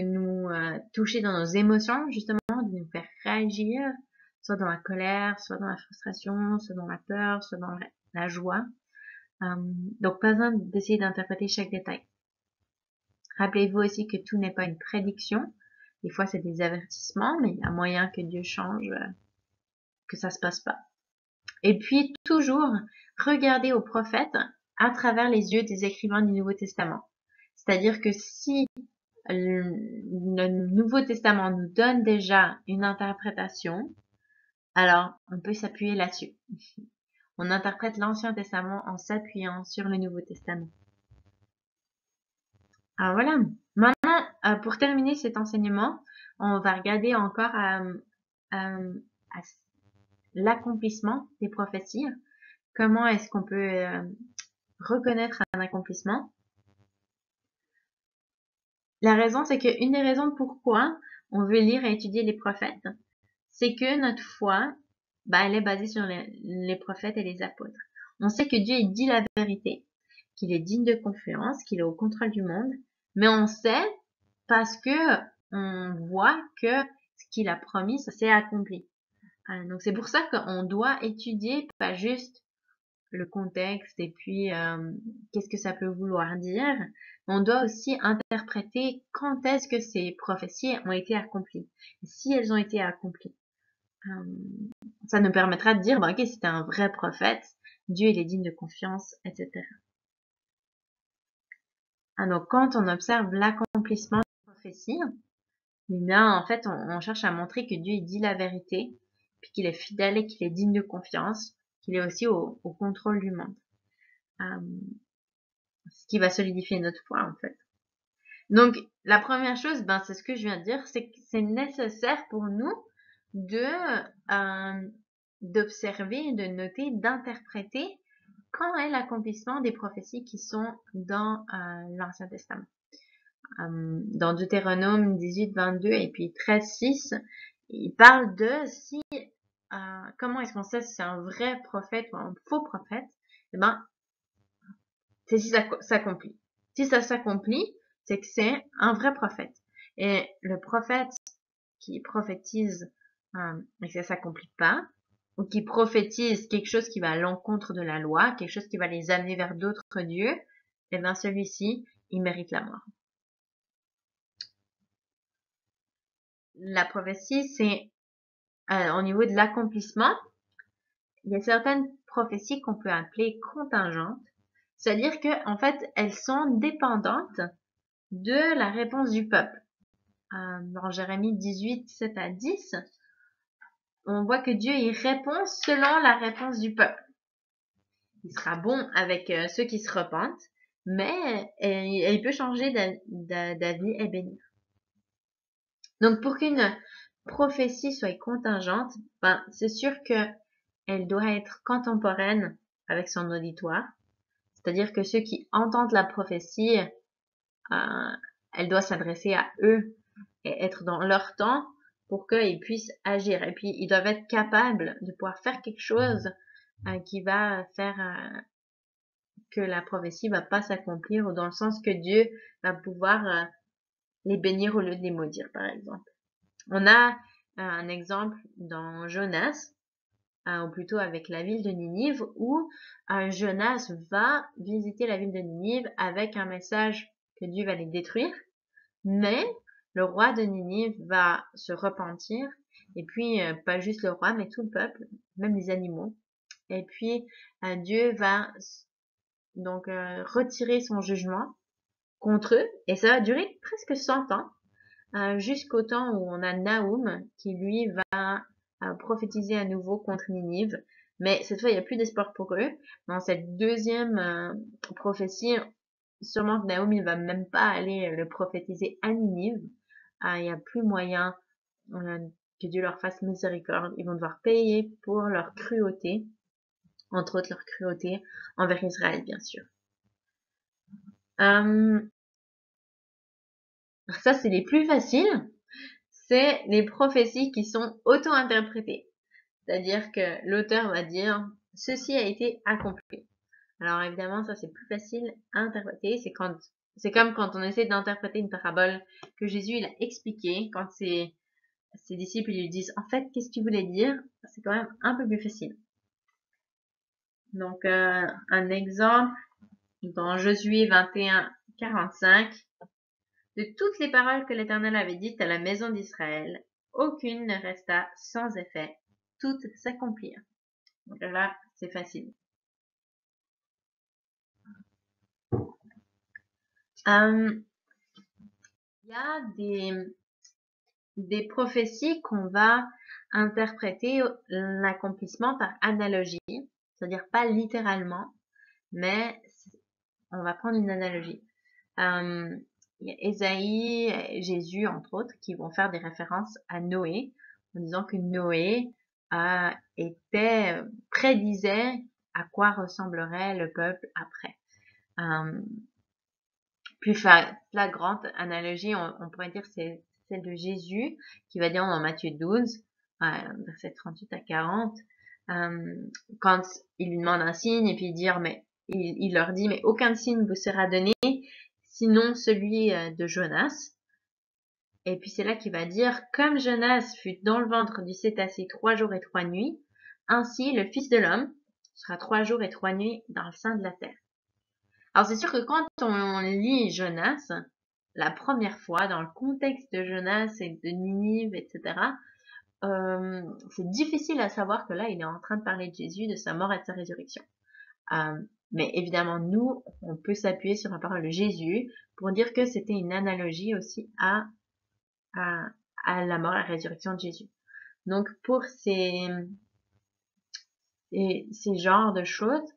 nous toucher dans nos émotions, justement, de nous faire réagir, soit dans la colère, soit dans la frustration, soit dans la peur, soit dans la joie. Donc pas besoin d'essayer d'interpréter chaque détail. Rappelez-vous aussi que tout n'est pas une prédiction. Des fois c'est des avertissements, mais il y a moyen que Dieu change, que ça se passe pas. Et puis toujours regarder aux prophètes à travers les yeux des écrivains du Nouveau Testament. C'est-à-dire que si le Nouveau Testament nous donne déjà une interprétation, alors on peut s'appuyer là-dessus. On interprète l'Ancien Testament en s'appuyant sur le Nouveau Testament. Alors voilà. Maintenant, pour terminer cet enseignement, on va regarder encore à l'accomplissement des prophéties. Comment est-ce qu'on peut reconnaître un accomplissement? La raison, c'est qu'une des raisons pourquoi on veut lire et étudier les prophètes, c'est que notre foi, elle est basée sur les prophètes et les apôtres. On sait que Dieu, il dit la vérité. qu'il est digne de confiance, qu'il est au contrôle du monde, mais on sait parce que on voit que ce qu'il a promis, ça s'est accompli. Donc c'est pour ça qu'on doit étudier pas juste le contexte et puis qu'est-ce que ça peut vouloir dire. On doit aussi interpréter quand est-ce que ces prophéties ont été accomplies. Et si elles ont été accomplies, ça nous permettra de dire, ok, c'était un vrai prophète, Dieu il est digne de confiance, etc. Donc quand on observe l'accomplissement des prophéties, eh bien en fait on cherche à montrer que Dieu il dit la vérité, puis qu'il est fidèle et qu'il est digne de confiance, qu'il est aussi au contrôle du monde. Ce qui va solidifier notre foi en fait. Donc la première chose, c'est ce que je viens de dire, c'est que c'est nécessaire pour nous de d'observer, de noter, d'interpréter quand est l'accomplissement des prophéties qui sont dans l'Ancien Testament. Dans Deutéronome 18, 22 et puis 13, 6, il parle de si comment est-ce qu'on sait si c'est un vrai prophète ou un faux prophète. Eh ben, c'est si ça s'accomplit. Si ça s'accomplit, c'est que c'est un vrai prophète. Et le prophète qui prophétise et que ça s'accomplit pas, ou qui prophétise quelque chose qui va à l'encontre de la loi, quelque chose qui va les amener vers d'autres dieux, eh bien celui-ci, il mérite la mort. La prophétie, c'est au niveau de l'accomplissement, il y a certaines prophéties qu'on peut appeler contingentes, c'est-à-dire que en fait, elles sont dépendantes de la réponse du peuple. Dans Jérémie 18, 7 à 10, on voit que Dieu y répond selon la réponse du peuple. Il sera bon avec ceux qui se repentent, mais il peut changer d'avis et bénir. Donc pour qu'une prophétie soit contingente, c'est sûr qu'elle doit être contemporaine avec son auditoire. C'est-à-dire que ceux qui entendent la prophétie, elle doit s'adresser à eux et être dans leur temps pour qu'ils puissent agir. Et puis, ils doivent être capables de pouvoir faire quelque chose qui va faire que la prophétie va pas s'accomplir, ou dans le sens que Dieu va pouvoir les bénir au lieu de les maudire, par exemple. On a un exemple dans Jonas, ou plutôt avec la ville de Ninive, où Jonas va visiter la ville de Ninive avec un message que Dieu va les détruire, mais le roi de Ninive va se repentir, et puis pas juste le roi, mais tout le peuple, même les animaux. Et puis Dieu va donc retirer son jugement contre eux, et ça va durer presque 100 ans, jusqu'au temps où on a Nahum qui lui va prophétiser à nouveau contre Ninive. Mais cette fois, il n'y a plus d'espoir pour eux. Dans cette deuxième prophétie, sûrement que Nahum, il va même pas aller le prophétiser à Ninive. Il n'y a plus moyen que Dieu leur fasse miséricorde. Ils vont devoir payer pour leur cruauté, entre autres leur cruauté envers Israël, bien sûr. Ça, c'est les plus faciles. C'est les prophéties qui sont auto-interprétées. C'est-à-dire que l'auteur va dire « ceci a été accompli ». Alors évidemment, ça c'est plus facile à interpréter. C'est comme quand on essaie d'interpréter une parabole que Jésus il a expliqué, quand ses disciples ils lui disent « en fait, qu'est-ce que tu voulais dire ?» C'est quand même un peu plus facile. Donc un exemple dans Josué 21, 45. De toutes les paroles que l'Éternel avait dites à la maison d'Israël, aucune ne resta sans effet. Toutes s'accomplirent. Donc là, c'est facile. Il y a des prophéties qu'on va interpréter l'accomplissement par analogie, c'est-à-dire pas littéralement, mais on va prendre une analogie. Il y a Ésaïe et Jésus, entre autres, qui vont faire des références à Noé, en disant que Noé prédisait à quoi ressemblerait le peuple après. Plus flagrante analogie, on pourrait dire, c'est celle de Jésus, qui va dire dans Matthieu 12, verset 38 à 40, quand il lui demande un signe, et puis dire, mais il leur dit, mais aucun signe vous sera donné, sinon celui de Jonas. Et puis c'est là qu'il va dire, comme Jonas fut dans le ventre du cétacé 3 jours et 3 nuits, ainsi le Fils de l'homme sera 3 jours et 3 nuits dans le sein de la terre. Alors c'est sûr que quand on lit Jonas, la première fois, dans le contexte de Jonas et de Ninive, etc., c'est difficile à savoir que là, il est en train de parler de Jésus, de sa mort et de sa résurrection. Mais évidemment, nous, on peut s'appuyer sur la parole de Jésus pour dire que c'était une analogie aussi à la mort et la résurrection de Jésus. Donc, pour ces genres de choses,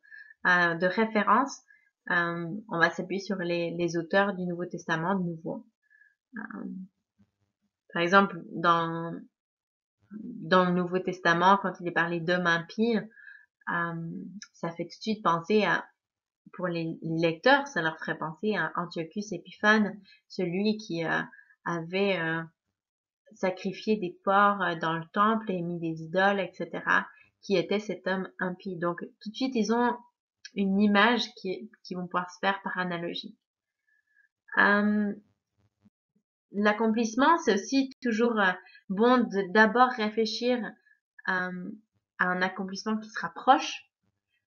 de références, on va s'appuyer sur les auteurs du Nouveau Testament de nouveau. Par exemple, dans le Nouveau Testament, quand il est parlé d'hommes impies, ça fait tout de suite penser pour les lecteurs, ça leur ferait penser à Antiochus Épiphane, celui qui avait sacrifié des porcs dans le temple et mis des idoles, etc., qui était cet homme impie. Donc, tout de suite, ils ont une image qui vont pouvoir se faire par analogie. L'accomplissement, c'est aussi toujours bon d'abord réfléchir à un accomplissement qui sera proche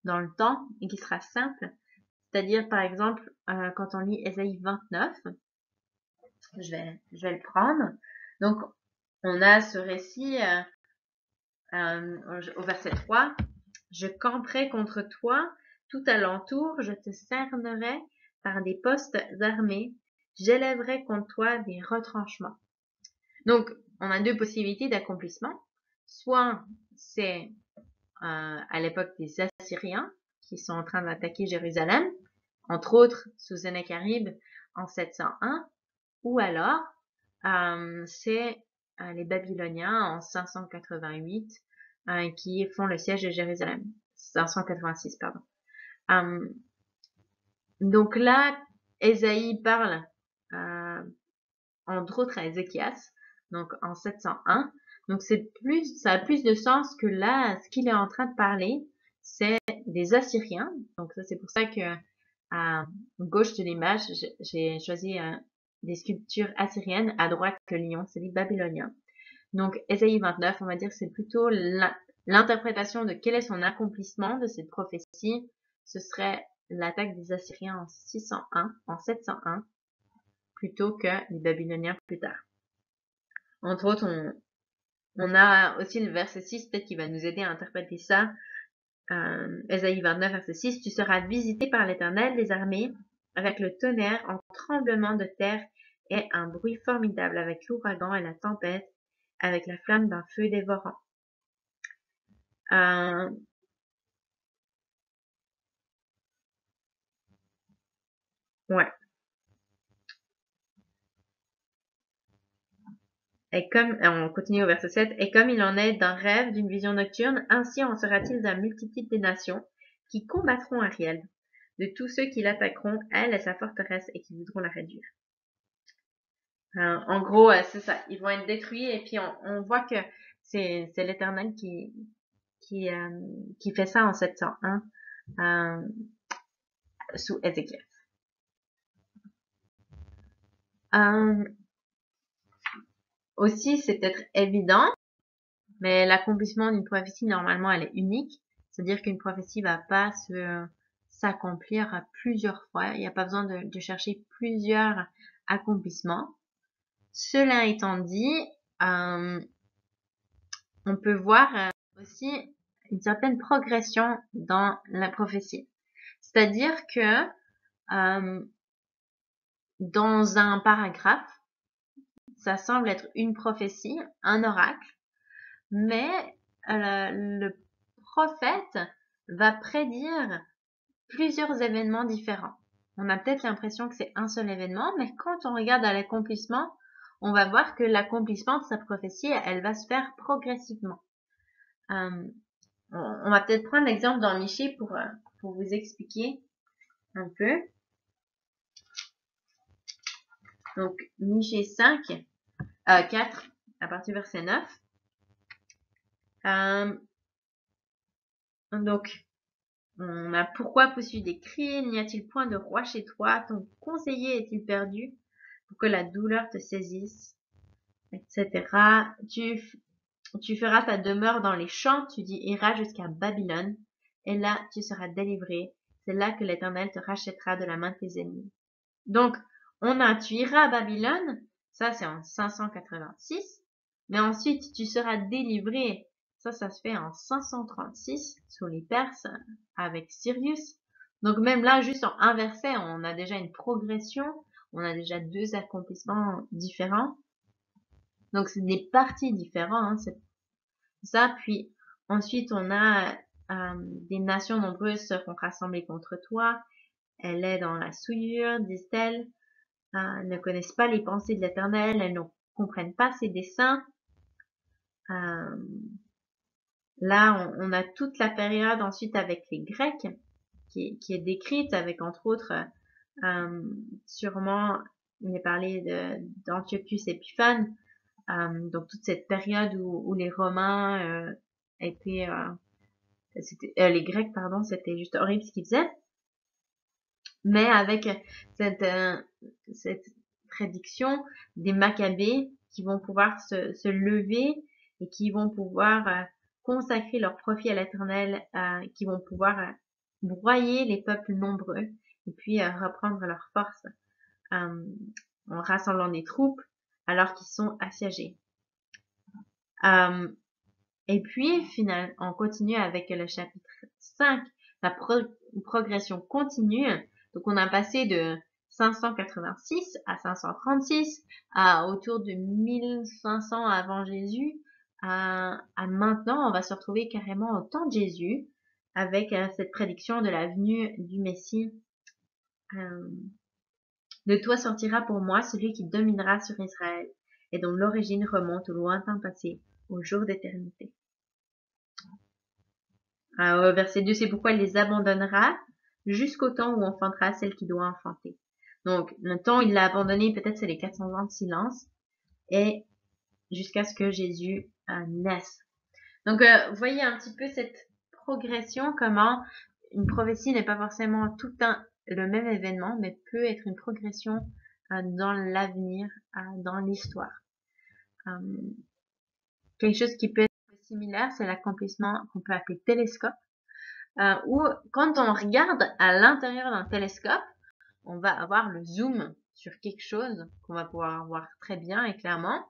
dans le temps et qui sera simple. C'est-à-dire, par exemple, quand on lit Ésaïe 29, je vais le prendre. Donc, on a ce récit au verset 3. Je camperai contre toi tout alentour, je te cernerai par des postes armés, j'élèverai contre toi des retranchements. Donc, on a deux possibilités d'accomplissement. Soit c'est à l'époque des Assyriens qui sont en train d'attaquer Jérusalem, entre autres sous Sennacherib en 701, ou alors c'est les Babyloniens en 588 qui font le siège de Jérusalem. 586, pardon. Donc là, Ésaïe parle entre autres à Ézéchias, donc en 701. Donc ça a plus de sens que là, ce qu'il est en train de parler, c'est des Assyriens. Donc ça, c'est pour ça que à gauche de l'image, j'ai choisi des sculptures assyriennes, à droite le lion, c'est les Babyloniens. Donc Ésaïe 29, on va dire que c'est plutôt l'interprétation de quel est son accomplissement de cette prophétie. Ce serait l'attaque des Assyriens en 601, en 701, plutôt que les Babyloniens plus tard. Entre autres, on a aussi le verset 6, peut-être qui va nous aider à interpréter ça. Ésaïe 29, verset 6, tu seras visité par l'Éternel des armées, avec le tonnerre en tremblement de terre et un bruit formidable, avec l'ouragan et la tempête, avec la flamme d'un feu dévorant. Ouais. Et comme, on continue au verset 7, et comme il en est d'un rêve, d'une vision nocturne, ainsi en sera-t-il d'un multitude des nations qui combattront Ariel, de tous ceux qui l'attaqueront, elle et sa forteresse, et qui voudront la réduire. En gros, c'est ça. Ils vont être détruits, et puis on voit que c'est l'Éternel qui fait ça en 701 sous Ézéchiel. Aussi, c'est peut-être évident, mais l'accomplissement d'une prophétie, normalement, elle est unique. C'est-à-dire qu'une prophétie va pas s'accomplir plusieurs fois. Il n'y a pas besoin de chercher plusieurs accomplissements. Cela étant dit, on peut voir aussi une certaine progression dans la prophétie. C'est-à-dire que dans un paragraphe, ça semble être une prophétie, un oracle, mais le prophète va prédire plusieurs événements différents. On a peut-être l'impression que c'est un seul événement, mais quand on regarde à l'accomplissement, on va voir que l'accomplissement de sa prophétie, elle va se faire progressivement. On va peut-être prendre l'exemple dans Michée pour vous expliquer un peu. Donc, Michée 4, à partir du verset 9. Donc, On a pourquoi peux-tu des cris? N'y a-t-il point de roi chez toi? Ton conseiller est-il perdu pour que la douleur te saisisse, etc. Tu feras ta demeure dans les champs, tu iras jusqu'à Babylone, et là tu seras délivré. C'est là que l'Éternel te rachètera de la main de tes ennemis. Donc, tu iras à Babylone, ça c'est en 586, mais ensuite tu seras délivré. Ça se fait en 536 sous les Perses avec Cyrus. Donc même là, juste en un verset, on a déjà une progression, on a déjà deux accomplissements différents. Donc c'est des parties différentes, hein, c'est ça. Puis ensuite, on a des nations nombreuses seront rassemblées contre toi. Elle est dans la souillure, disent-elles. Ne connaissent pas les pensées de l'Éternel, elles ne comprennent pas ses desseins. Euh, Là, on a toute la période ensuite avec les Grecs qui est décrite avec entre autres sûrement il est parlé d'Antiochus Épiphanes, donc toute cette période où les Romains étaient les Grecs pardon, c'était juste horrible ce qu'ils faisaient, mais avec cette cette prédiction des Maccabées qui vont pouvoir se lever et qui vont pouvoir consacrer leur profit à l'Éternel, qui vont pouvoir broyer les peuples nombreux et puis reprendre leur force euh, en rassemblant des troupes alors qu'ils sont assiégés. Euh, et puis, finalement, on continue avec le chapitre 5, la progression continue. Donc, on a passé de 586 à 536, à autour de 1500 avant Jésus, à maintenant, on va se retrouver carrément au temps de Jésus, avec cette prédiction de la venue du Messie. De toi sortira pour moi celui qui dominera sur Israël, et dont l'origine remonte au lointain passé, au jour d'éternité. Verset 2, c'est pourquoi il les abandonnera jusqu'au temps où enfantera celle qui doit enfanter. Donc, le temps où il l'a abandonné, peut-être c'est les 400 ans de silence, et jusqu'à ce que Jésus naisse. Donc, vous voyez un petit peu cette progression, comment une prophétie n'est pas forcément le même événement, mais peut être une progression dans l'avenir, dans l'histoire. Quelque chose qui peut être similaire, c'est l'accomplissement qu'on peut appeler télescope, où quand on regarde à l'intérieur d'un télescope, on va avoir le zoom sur quelque chose qu'on va pouvoir voir très bien et clairement.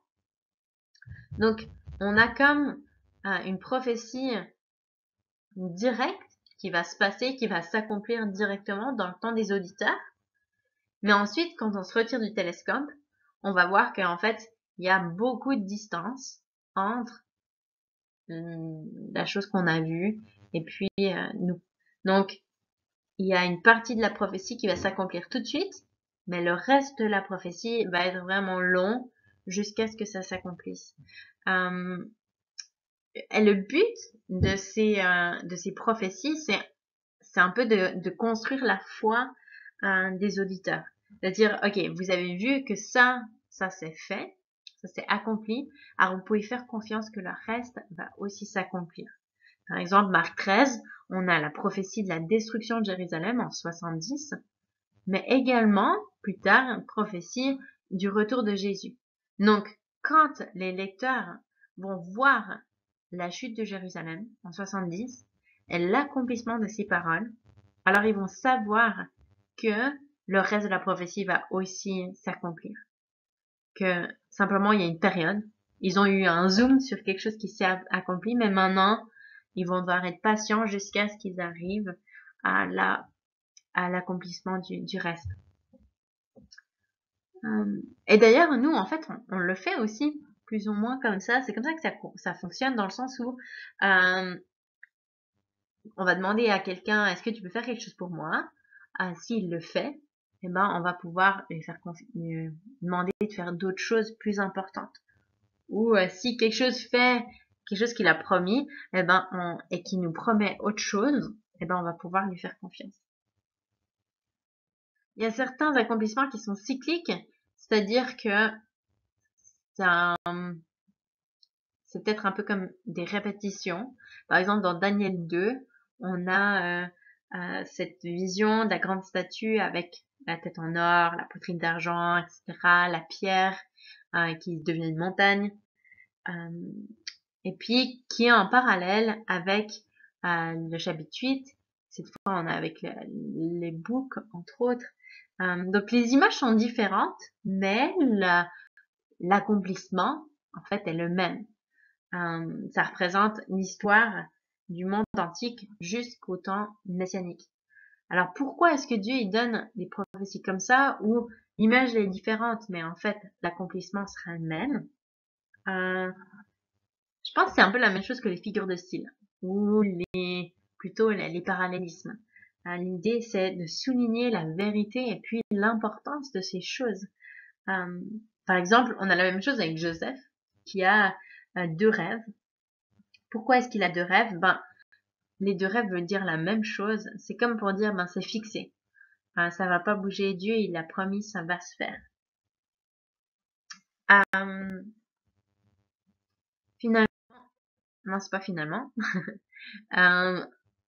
Donc, on a comme une prophétie directe qui va se passer, qui va s'accomplir directement dans le temps des auditeurs. Mais ensuite, quand on se retire du télescope, on va voir qu'en fait, il y a beaucoup de distance entre la chose qu'on a vue et puis nous. Donc, il y a une partie de la prophétie qui va s'accomplir tout de suite, mais le reste de la prophétie va être vraiment long jusqu'à ce que ça s'accomplisse. Et le but de ces prophéties, c'est un peu de construire la foi des auditeurs. C'est-à-dire, ok, vous avez vu que ça s'est fait, ça s'est accompli, alors vous pouvez faire confiance que le reste va aussi s'accomplir. Par exemple, Marc 13, on a la prophétie de la destruction de Jérusalem en 70, mais également, plus tard, une prophétie du retour de Jésus. Donc, quand les lecteurs vont voir la chute de Jérusalem en 70 et l'accomplissement de ces paroles, alors ils vont savoir que le reste de la prophétie va aussi s'accomplir. Que simplement, il y a une période. Ils ont eu un zoom sur quelque chose qui s'est accompli, mais maintenant, ils vont devoir être patients jusqu'à ce qu'ils arrivent à l'accomplissement du reste. Et d'ailleurs, nous, en fait, on le fait aussi plus ou moins comme ça. C'est comme ça que ça fonctionne dans le sens où on va demander à quelqu'un, est-ce que tu peux faire quelque chose pour moi? S'il le fait, eh ben, on va pouvoir lui demander de faire d'autres choses plus importantes. Ou si quelque chose qu'il a promis, eh ben, et qu'il nous promet autre chose, eh ben, on va pouvoir lui faire confiance. Il y a certains accomplissements qui sont cycliques, c'est-à-dire que c'est peut-être un peu comme des répétitions. Par exemple, dans Daniel 2, on a cette vision de la grande statue avec la tête en or, la poitrine d'argent, etc., la pierre qui devient une montagne, et puis qui est en parallèle avec le chapitre 8. Cette fois, on a avec les boucs, entre autres. Donc, les images sont différentes, mais l'accomplissement, en fait, est le même. Ça représente l'histoire du monde antique jusqu'au temps messianique. Alors, pourquoi est-ce que Dieu il donne des prophéties comme ça où l'image est différente, mais en fait, l'accomplissement sera le même? Je pense que c'est un peu la même chose que les figures de style, ou plutôt les parallélismes. L'idée, c'est de souligner la vérité et puis l'importance de ces choses. Par exemple, on a la même chose avec Joseph, qui a deux rêves. Pourquoi est-ce qu'il a deux rêves? Les deux rêves veulent dire la même chose. C'est comme pour dire, c'est fixé. Ça va pas bouger. Dieu, il a promis, ça va se faire. Finalement, non, c'est pas finalement.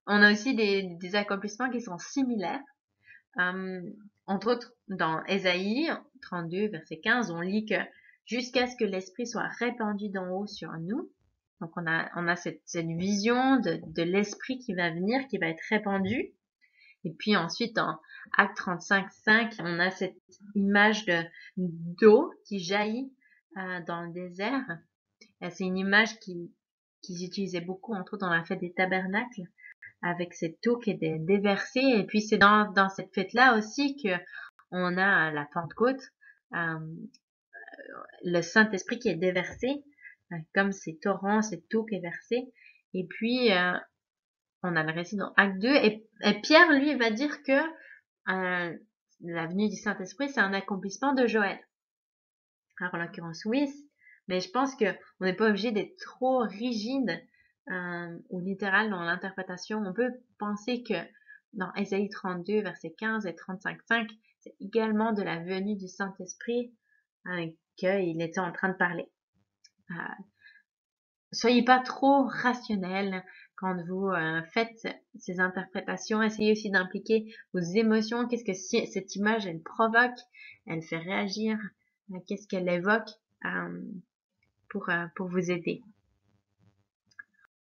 On a aussi des accomplissements qui sont similaires. Entre autres, dans Ésaïe 32, verset 15, on lit que jusqu'à ce que l'Esprit soit répandu d'en haut sur nous. Donc, on a cette vision de l'Esprit qui va venir, qui va être répandu. Et puis ensuite, en Acte 35, 5, on a cette image d'eau qui jaillit dans le désert. C'est une image qu'ils utilisaient beaucoup, entre autres dans la fête des tabernacles, avec cette eau qui est déversée. Et puis c'est dans cette fête-là aussi que on a la Pentecôte, le Saint-Esprit qui est déversé, comme ces torrents, cette eau qui est versée. Et puis on a le récit dans Acte 2. Et Pierre, lui, va dire que la venue du Saint-Esprit, c'est un accomplissement de Joël. Alors en l'occurrence, oui, mais je pense que on n'est pas obligé d'être trop rigide ou littéral dans l'interprétation. On peut penser que dans Ésaïe 32, verset 15 et 35, 5, c'est également de la venue du Saint-Esprit qu'il était en train de parler. Soyez pas trop rationnel quand vous faites ces interprétations. Essayez aussi d'impliquer vos émotions. Qu'est-ce que cette image, elle provoque, elle fait réagir, qu'est-ce qu'elle évoque pour vous aider.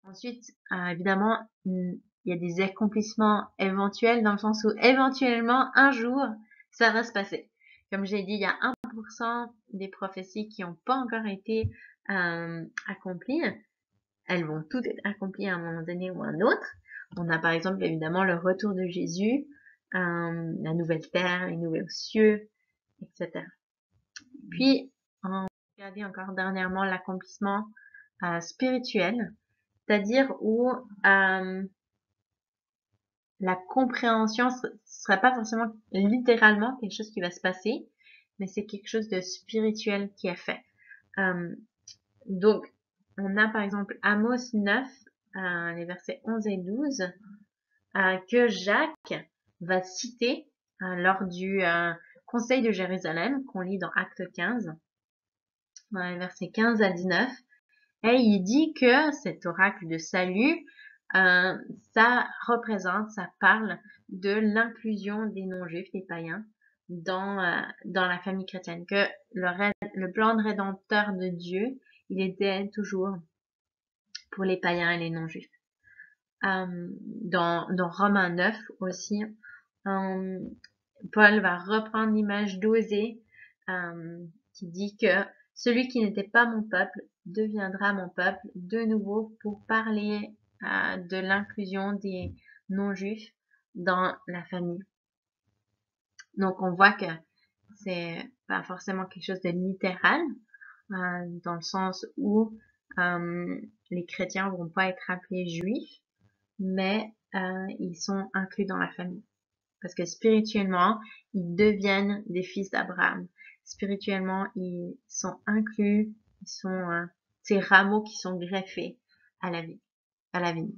Ensuite, évidemment, il y a des accomplissements éventuels dans le sens où éventuellement, un jour, ça va se passer. Comme j'ai dit, il y a 1% des prophéties qui n'ont pas encore été accomplies. Elles vont toutes être accomplies à un moment donné ou à un autre. On a par exemple évidemment le retour de Jésus, la nouvelle terre, les nouveaux cieux, etc. Puis, on va regarder encore dernièrement l'accomplissement spirituel, c'est-à-dire où la compréhension serait pas forcément littéralement quelque chose qui va se passer, mais c'est quelque chose de spirituel qui est fait. Donc, on a par exemple Amos 9, les versets 11 et 12, que Jacques va citer lors du Conseil de Jérusalem, qu'on lit dans Acte 15, dans les versets 15 à 19. Et il dit que cet oracle de salut, ça représente, ça parle de l'inclusion des non-juifs, des païens, dans la famille chrétienne, que le plan de rédempteur de Dieu, il était toujours pour les païens et les non-juifs. Dans Romains 9 aussi, Paul va reprendre l'image d'Osée qui dit que celui qui n'était pas mon peuple deviendra mon peuple de nouveau pour parler de l'inclusion des non-juifs dans la famille. Donc on voit que c'est pas forcément quelque chose de littéral dans le sens où les chrétiens vont pas être appelés juifs, mais ils sont inclus dans la famille. Parce que spirituellement, ils deviennent des fils d'Abraham. Spirituellement, ils sont inclus, ils sont ces rameaux qui sont greffés à la vie, à la vigne.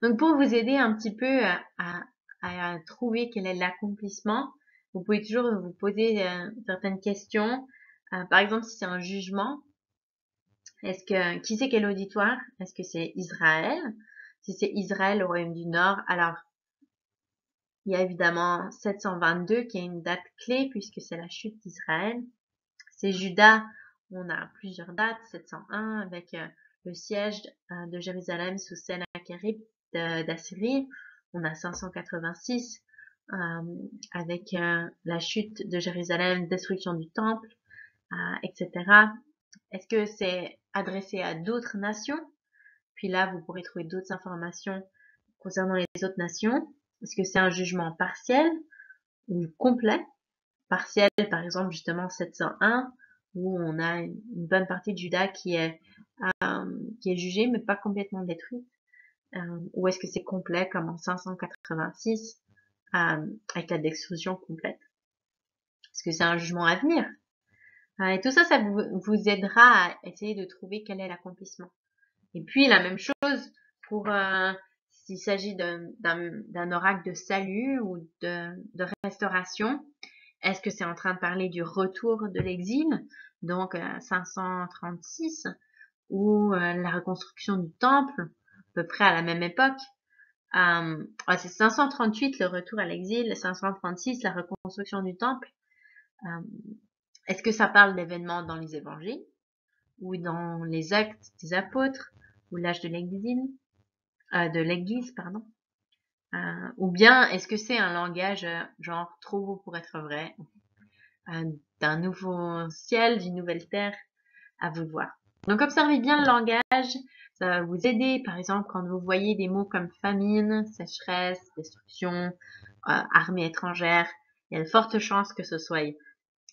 Donc pour vous aider un petit peu à trouver quel est l'accomplissement, vous pouvez toujours vous poser certaines questions. Par exemple, si c'est un jugement, qui c'est quel auditoire? Est-ce que c'est Israël? Si c'est Israël, au royaume du Nord, alors il y a évidemment 722 qui est une date clé puisque c'est la chute d'Israël. C'est Juda, on a plusieurs dates, 701 avec le siège de Jérusalem sous Sennacherib d'Assyrie. On a 586 avec la chute de Jérusalem, destruction du temple, etc. Est-ce que c'est adressé à d'autres nations? Puis là, vous pourrez trouver d'autres informations concernant les autres nations. Est-ce que c'est un jugement partiel ou complet? Partiel, par exemple, justement 701, où on a une bonne partie de Juda qui est jugée, mais pas complètement détruite. Ou est-ce que c'est complet, comme en 586, avec la destruction complète? Est-ce que c'est un jugement à venir? Et tout ça, ça vous aidera à essayer de trouver quel est l'accomplissement. Et puis, la même chose pour s'il s'agit d'un oracle de salut ou de restauration. Est-ce que c'est en train de parler du retour de l'exil, donc 536, ou la reconstruction du temple, à peu près à la même époque? C'est 538 le retour à l'exil, 536 la reconstruction du temple. Est-ce que ça parle d'événements dans les évangiles ou dans les actes des apôtres ou l'âge de l'exil, de l'église, pardon? Ou bien est-ce que c'est un langage genre trop beau pour être vrai, d'un nouveau ciel, d'une nouvelle terre? À vous de voir. Donc observez bien le langage, ça va vous aider, par exemple, quand vous voyez des mots comme famine, sécheresse, destruction, armée étrangère, il y a de fortes chances que ce soit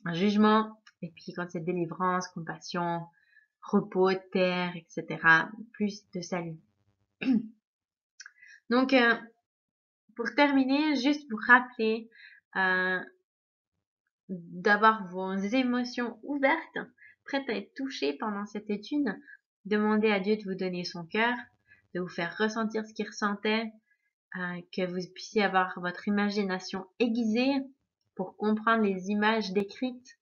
un jugement, et puis quand c'est délivrance, compassion, repos, terre, etc., plus de salut. Donc, pour terminer, juste vous rappeler d'avoir vos émotions ouvertes, prêtes à être touchées pendant cette étude. Demandez à Dieu de vous donner son cœur, de vous faire ressentir ce qu'il ressentait, que vous puissiez avoir votre imagination aiguisée pour comprendre les images décrites,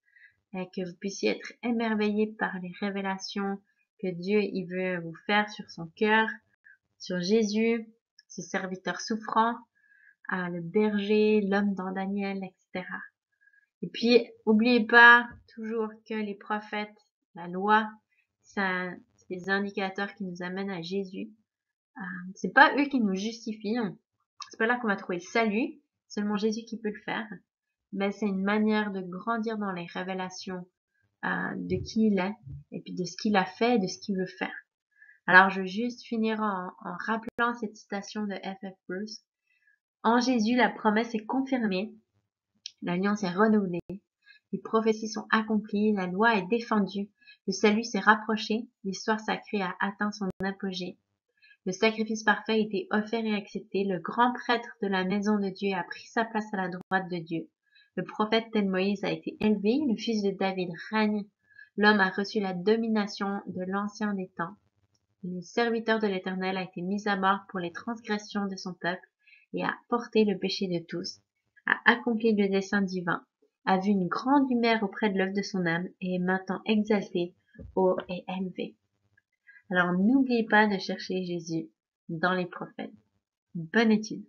et que vous puissiez être émerveillé par les révélations que Dieu il veut vous faire sur son cœur, sur Jésus, ce serviteur souffrant, le berger, l'homme dans Daniel, etc. Et puis, oubliez pas toujours que les prophètes, la loi, c'est des indicateurs qui nous amènent à Jésus. C'est pas eux qui nous justifient. C'est pas là qu'on va trouver le salut. Seulement Jésus qui peut le faire. Mais c'est une manière de grandir dans les révélations de qui il est et puis de ce qu'il a fait et de ce qu'il veut faire. Alors, je vais juste finir en rappelant cette citation de F.F. Bruce. En Jésus, la promesse est confirmée. L'alliance est renouvelée. Les prophéties sont accomplies, la loi est défendue, le salut s'est rapproché, l'histoire sacrée a atteint son apogée. Le sacrifice parfait a été offert et accepté, le grand prêtre de la maison de Dieu a pris sa place à la droite de Dieu. Le prophète tel Moïse a été élevé, le fils de David règne, l'homme a reçu la domination de l'ancien des temps. Le serviteur de l'Éternel a été mis à mort pour les transgressions de son peuple et a porté le péché de tous, a accompli le dessein divin, a vu une grande lumière auprès de l'œuvre de son âme et est maintenant exalté, haut et élevé. Alors n'oubliez pas de chercher Jésus dans les prophètes. Bonne étude.